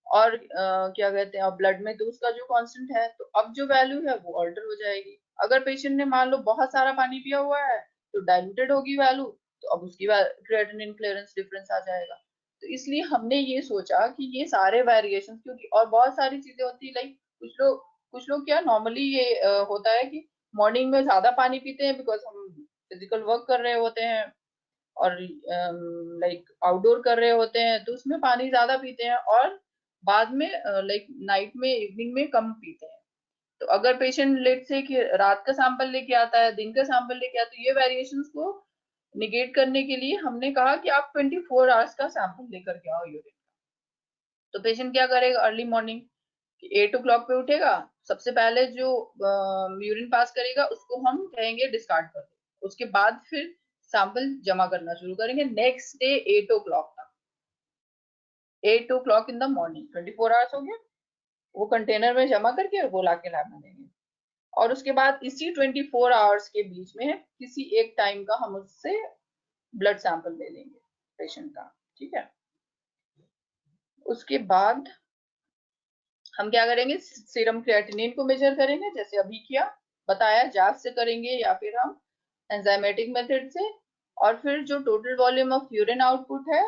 Speaker 1: और क्या कहते हैं, और ब्लड में तो उसका जो कांस्टेंट है, तो अब जो वैल्यू है वो ऑल्टर हो जाएगी। अगर पेशेंट ने मान लो बहुत सारा पानी पिया हुआ है तो डाइल्यूटेड होगी वैल्यू, तो अब उसकी क्रिएटिनिन क्लियरेंस डिफरेंस आ जाएगा। तो इसलिए हमने ये सोचा कि ये सारे वेरिएशन, क्योंकि और बहुत सारी चीजें होती है, लाइक कुछ लोग क्या नॉर्मली ये होता है कि मॉर्निंग में ज्यादा पानी पीते हैं बिकॉज हम फिजिकल वर्क कर रहे होते हैं, और लाइक आउटडोर कर रहे होते हैं तो उसमें पानी ज्यादा पीते हैं, और बाद में लाइक नाइट में, इवनिंग में कम पीते हैं। तो अगर पेशेंट लेट से कि रात का सैंपल लेके आता है, दिन का सैंपल लेके आता है, तो ये वेरिएशंस को निगेट करने के लिए हमने कहा कि आप 24 आवर्स का सैंपल लेकर के आओ यूरिन। तो पेशेंट क्या करेगा, अर्ली मॉर्निंग 8 o'clock पे उठेगा, सबसे पहले जो यूरिन पास करेगा उसको हम कहेंगे डिस्कार्ड कर दो, उसके बाद फिर सैंपल जमा करना शुरू करेंगे नेक्स्ट डे 8 o'clock तक। 8 o'clock in the morning, 24 hours हो गया, वो कंटेनर में जमा करके वो ला के लैब में देंगे। और उसके बाद इसी 24 आवर्स के बीच में किसी एक टाइम का हम उससे ब्लड सैंपल ले लेंगे पेशेंट का, ठीक है। उसके बाद हम क्या करेंगे, सीरम क्रिएटिनिन को मेजर करेंगे, जैसे अभी किया बताया, जांच से करेंगे या फिर हम एंजाइमेटिक मेथड से। और फिर जो total volume of urine output है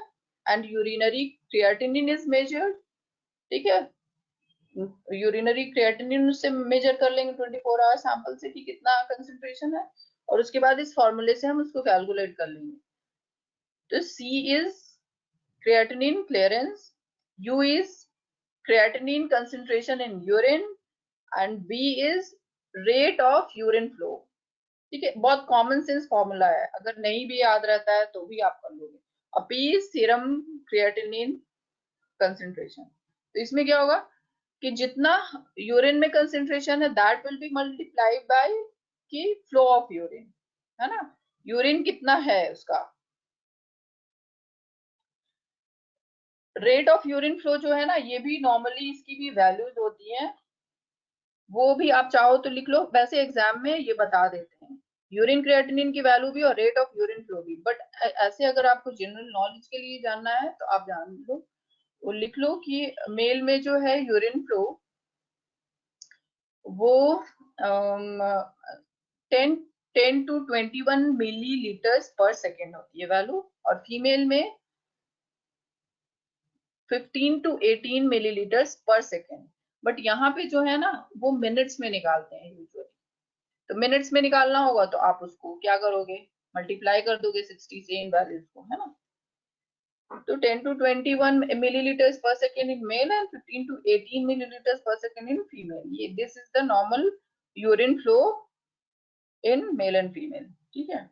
Speaker 1: and urinary creatinine is measured, ठीक है। यूरिनरी क्रिएटिनिन से मेजर कर लेंगे 24 आवर सैंपल से कि कितना कंसंट्रेशन है, और उसके बाद इस फॉर्मूले से हम उसको कैलकुलेट कर लेंगे। तो C is creatinine clearance, U is creatinine concentration in urine and B is rate of urine flow, ठीक है। बहुत कॉमन सेंस फॉर्मूला है, अगर नहीं भी याद रहता है तो भी आप कर लोगे। अब P is serum creatinine concentration, तो इसमें क्या होगा कि जितना यूरिन में कंसेंट्रेशन है that will B multiplied by की फ्लो ऑफ यूरिन, है ना, यूरिन कितना है उसका। रेट ऑफ यूरिन फ्लो जो है ना, ये भी नॉर्मली इसकी भी वैल्यूज होती हैं, वो भी आप चाहो तो लिख लो, वैसे एग्जाम में ये बता देते हैं यूरिन क्रिएटिनिन की वैल्यू भी और रेट ऑफ यूरिन फ्लो भी, बट ऐसे अगर आपको जनरल नॉलेज के लिए जानना है तो आप जान लो, वो लिख लो कि मेल में जो है यूरिन फ्लो वो 10 to 21 मिलीलीटर्स पर सेकेंड होती है वैल्यू, और फीमेल में 15 to 18 मिलीलीटर्स पर सेकेंड। बट यहाँ पे जो है ना वो मिनट्स में निकालते हैं यूजुअली, तो मिनट्स में निकालना होगा तो आप उसको क्या करोगे, मल्टीप्लाई कर दोगे 60 से इन वैल्यूज को, है ना। तो 10 to 21 मिलीलीटर्स पर second in male and 15 to 18 millilitres पर सेकेंड इन फीमेल, ये this is the normal urine flow in male and female, ठीक है।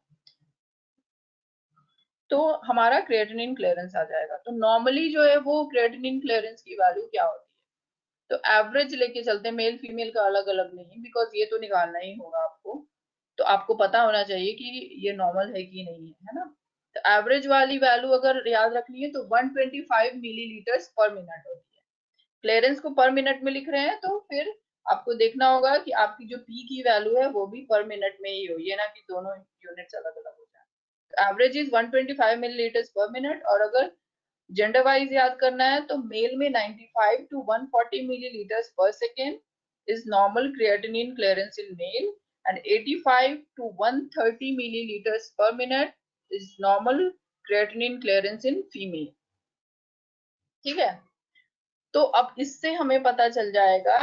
Speaker 1: तो हमारा क्रिएटिनिन क्लियरेंस आ जाएगा। तो नॉर्मली जो है वो क्रिएटिनिन क्लियरेंस की वैल्यू क्या होती है, तो एवरेज लेके चलते हैं, मेल फीमेल का अलग अलग नहीं, बिकॉज ये तो निकालना ही होगा आपको, तो आपको पता होना चाहिए कि ये नॉर्मल है कि नहीं है ना। तो एवरेज वाली वैल्यू अगर याद रखनी है तो 125 मिलीलीटर्स पर मिनट होती है। क्लियरेंस को पर मिनट में लिख रहे हैं तो फिर आपको देखना होगा कि आपकी जो पी की वैल्यू है वो भी पर मिनट में ही हो, ये ना कि दोनों यूनिट्स अलग अलग हो जाए। एवरेज इज 125 मिलीलीटर्स पर मिनट, और अगर जेंडर वाइज याद करना है तो मेल में 95 to 140 मिलीलीटर्स पर second is normal creatinine clearance in male and 85 to 130 milliliters per minute is normal creatinine clearance in female, ठीक है। तो अब इससे हमें पता चल जाएगा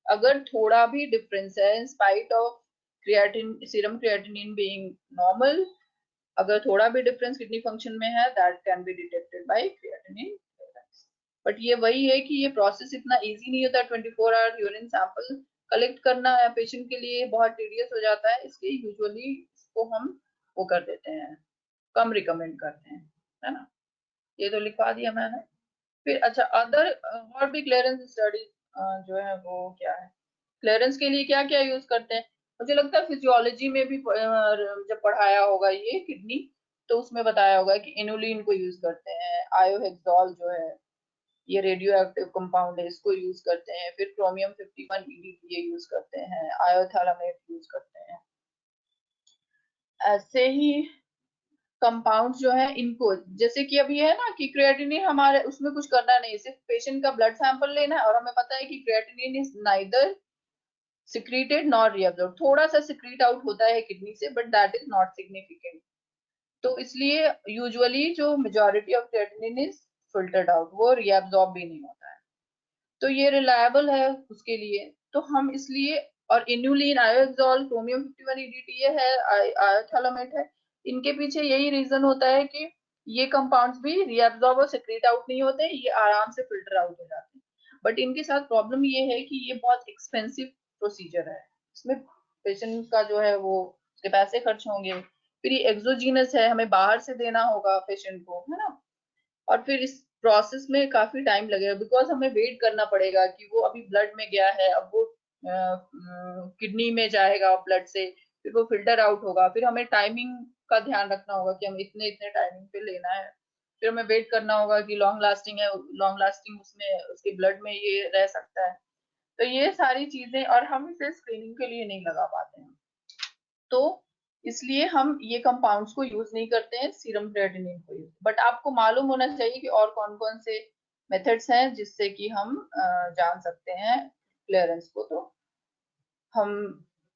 Speaker 1: अगर थोड़ा भी डिफरेंस है in spite of creatine serum creatinine being normal, अगर थोड़ा भी डिफरेंस किडनी फंक्शन में है that can be detected by creatinine. But ये वही है कि ये प्रोसेस इतना इजी नहीं होता, 24 आवर यूरिन सैंपल कलेक्ट करना है पेशेंट के लिए बहुत टीडियस हो जाता है, इसलिए यूजुअली इसको हम वो कर देते हैं, कम रिकमेंड करते हैं, है ना। ये तो लिखवा दिया मैंने। फिर अच्छा अदर और भी क्लियरेंस स्टडी जो है वो क्या है, क्लियरेंस के लिए क्या क्या यूज करते हैं, मुझे लगता है फिजियोलॉजी में भी जब पढ़ाया होगा ये किडनी, तो उसमें बताया होगा कि इनुलिन को यूज करते हैं, आयोहेक्सोल जो है ये रेडियो एक्टिव कंपाउंड है इसको यूज करते हैं, फिर क्रोमियम 51 EDTA यूज करते हैं, आयोथैलामेट यूज करते हैं। ऐसे ही कंपाउंड जो है इनको, जैसे कि अभी है ना कि क्रिएटिनिन हमारे उसमें कुछ करना नहीं, सिर्फ पेशेंट का ब्लड सैंपल लेना है, और हमें पता है कि creatinine is neither secreted not reabsorb, थोड़ा सा सिक्रीट आउट होता है किडनी से but that is not significant, तो इसलिए यूजुअली जो majority of creatinine is filtered out, वो रीअब्सॉर्ब भी नहीं होता है, तो ये रिलायबल है उसके लिए, तो हम इसलिए, और इन्यूलिन, आयोएक्सोल, क्रोमियम 51 EDTA है, आयोथैलामेट है, इनके पीछे यही रीजन होता है कि ये कंपाउंड्स भी रीअब्सॉर्ब और सेक्रेट आउट नहीं होते, ये आराम से फिल्टर आउट हो जाते हैं। बट इनके साथ प्रॉब्लम ये है कि ये बहुत एक्सपेंसिव प्रोसीजर है, इसमें पेशेंट का जो है वो उसके पैसे खर्च होंगे, फिर ये एक्सोजीनस है, हमें बाहर से देना होगा पेशेंट को, है ना। और फिर इस प्रोसेस में काफी टाइम लगेगा, बिकॉज हमें वेट करना पड़ेगा कि वो अभी ब्लड में गया है, अब वो किडनी में जाएगा ब्लड से, फिर वो फिल्टर आउट होगा, फिर हमें टाइमिंग का ध्यान रखना होगा कि हम इतने इतने टाइमिंग पे लेना है, फिर हमें वेट करना होगा कि लॉन्ग लास्टिंग है, लॉन्ग लास्टिंग उसमें उसके ब्लड में ये रह सकता है। तो ये सारी चीजें, और हम इसे स्क्रीनिंग के लिए नहीं लगा पाते हैं, तो इसलिए हम ये कंपाउंड्स को यूज नहीं करते हैं, सीरम क्रिएटिनिन को यूज। बट आपको मालूम होना चाहिए कि और कौन कौन से मेथड्स हैं जिससे कि हम जान सकते हैं क्लियरेंस को। तो हम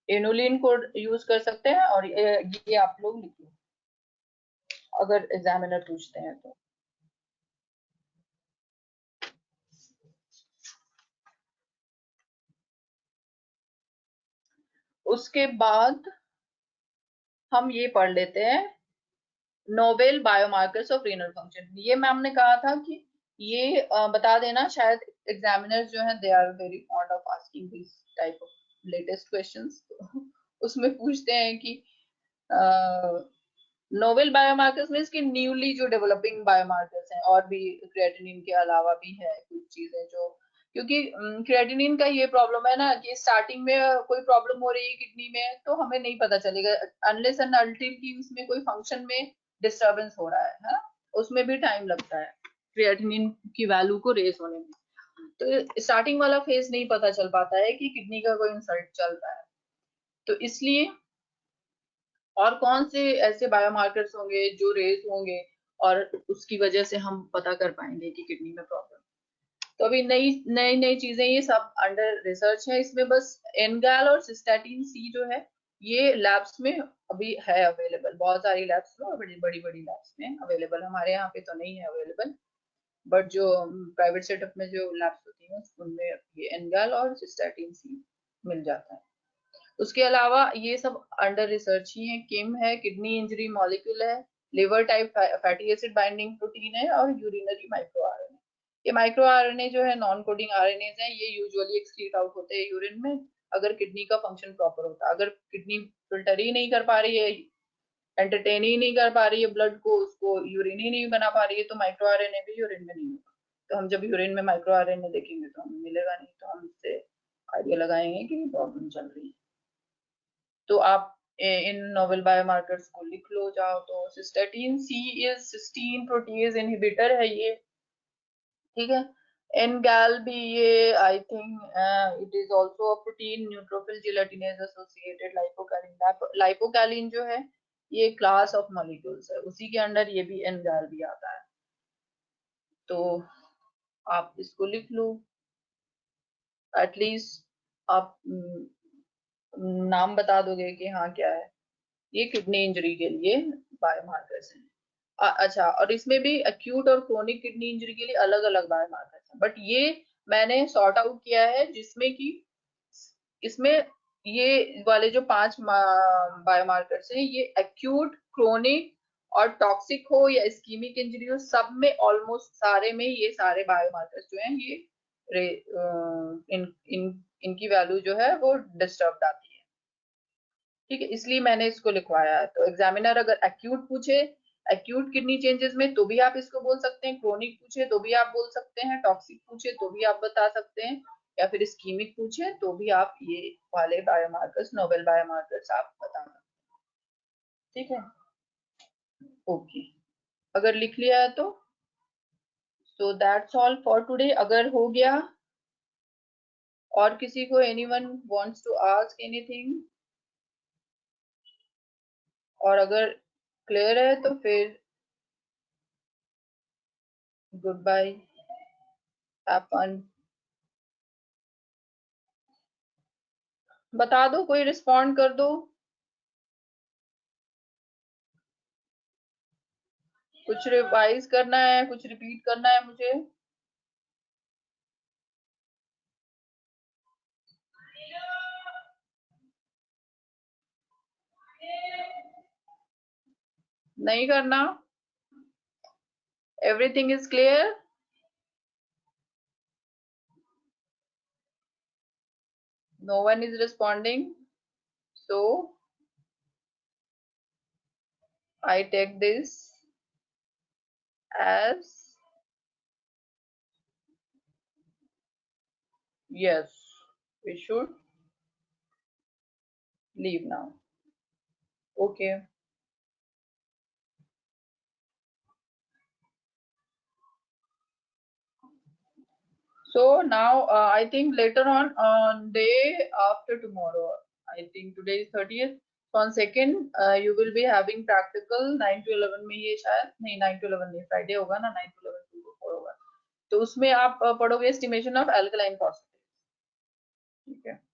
Speaker 1: इनुलिन को यूज कर सकते हैं, और ये आप लोग लिख लो अगर एग्जामिनर पूछते हैं तो। उसके बाद हम ये पढ़ लेते हैं novel biomarkers of renal function. ये मैम ने कहा था कि ये बता देना, शायद एग्जामिनर्स जो हैं they are very fond of asking this type of latest questions. उसमें पूछते हैं कि नोवेल बायोमार्कर्स मीन्स कि न्यूली जो डेवलपिंग बायोमार्कर्स हैं, और भी क्रिएटिनिन के अलावा भी है कुछ चीजें जो, क्योंकि क्रिएटिनिन का ये प्रॉब्लम है ना कि स्टार्टिंग में कोई प्रॉब्लम हो रही है किडनी में तो हमें नहीं पता चलेगा, अनलेस एंड अनटिल कि उसमें कोई फंक्शन में डिस्टरबेंस हो रहा है ना, उसमें भी टाइम लगता है क्रिएटिनिन की वैल्यू को रेस होने में। तो स्टार्टिंग वाला फेज नहीं पता चल पाता है कि किडनी का कोई इंसल्ट चल रहा है, तो इसलिए और कौन से ऐसे बायोमार्कर्स होंगे जो रेज होंगे और उसकी वजह से हम पता कर पाएंगे कि किडनी में प्रॉब्लम। तो अभी नई नई नई चीजें ये सब अंडर रिसर्च है, इसमें बस एनगैल और सिस्टैटिन सी जो है ये लैब्स में अभी है अवेलेबल, बहुत सारी लैब्स में और बड़ी बड़ी बड़ी लैब्स में अवेलेबल, हमारे यहाँ पे तो नहीं है अवेलेबल, बट जो प्राइवेट सेटअप में जो लैब्स होती हैं उनमें ये एनगैल और सिस्टैटिन सी मिल जाता है। उसके अलावा ये सब अंडर रिसर्च ही है। किम है, किडनी इंजरी मॉलिक्यूल है, liver type fatty acid binding protein है, और यूरिनरी माइक्रो आरएनए। ये माइक्रो आरएनए जो है नॉन कोडिंग आरएनए हैं, ये यूजुअली एक्सक्रीट आउट होते हैं यूरिन में अगर किडनी का फंक्शन प्रॉपर होता है। अगर किडनी फिल्टर ही नहीं कर पा रही है, एंटरटेन ही नहीं कर पा रही है ब्लड को, उसको यूरिन ही नहीं बना पा रही है, तो माइक्रो आरएनए भी यूरिन में नहीं होगा। तो हम जब यूरिन में माइक्रो आरएनए देखेंगे तो हमें मिलेगा नहीं, तो हम इससे आइडिया लगाएंगे कि प्रॉब्लम चल रही है। तो आप इन नोवेल बायोमार्कर्स को लिख लो जाओ तो। Cystatin C is cysteine protease inhibitor है ये, ठीक है। एनगैल भी ये I think it is also a protein neutrophil gelatinase associated lipocalin. Lipocalin जो है ये क्लास ऑफ मॉलिक्यूल्स है, उसी के अंडर ये भी एनगैल भी आता है, तो आप इसको लिख लो एटलीस्ट। आप नाम बता दोगे कि हाँ क्या है। ये किडनी इंजरी के लिए बायोमार्कर्स हैं। अच्छा, और इसमें भी एक्यूट और क्रोनिक किडनी इंजरी के लिए अलग अलग बायोमार्कर्स हैं, बट ये मैंने सॉर्ट आउट किया है जिसमें कि इसमें ये वाले जो 5 बायोमार्कर्स हैं ये एक्यूट, क्रोनिक और टॉक्सिक हो या इस्कीमिक इंजरी हो, सब में ऑलमोस्ट सारे में ये सारे बायोमार्कर्स जो हैं ये इनकी वैल्यू जो है वो डिस्टर्ब आती है, ठीक है। इसलिए मैंने इसको लिखवाया है। तो एग्जामिनर अगर एक्यूट पूछे, एक्यूट किडनी चेंजेस में, तो भी आप इसको बोल सकते हैं, क्रोनिक पूछे तो भी आप बोल सकते हैं, टॉक्सिक पूछे तो भी आप बता सकते हैं, या फिर इस्कीमिक पूछे तो भी आप ये वाले बायोमार्कर्स, नोबेल बायोमार्कर्स आप बता सकते हैं, ठीक है। ओके, अगर लिख लिया है तो so that's all for today. अगर हो गया और किसी को anyone wants to ask anything, और अगर क्लियर है तो फिर गुड बाय, हैव फन। बता दो, कोई रिस्पॉन्ड कर दो। कुछ रिवाइज करना है, कुछ रिपीट करना है मुझे। नहीं करना? Everything is clear? No one is responding. So I take this as yes. We should leave now. Okay. So now I think later on day after tomorrow, I think today is 30th. So on second you will be having practical 9 to 11 में ये शायद नहीं 9 to 11 नहीं Friday होगा ना 9 to 11 to 4 होगा तो उसमें आप पढ़ोगे estimation of alkaline phosphates. ठीक है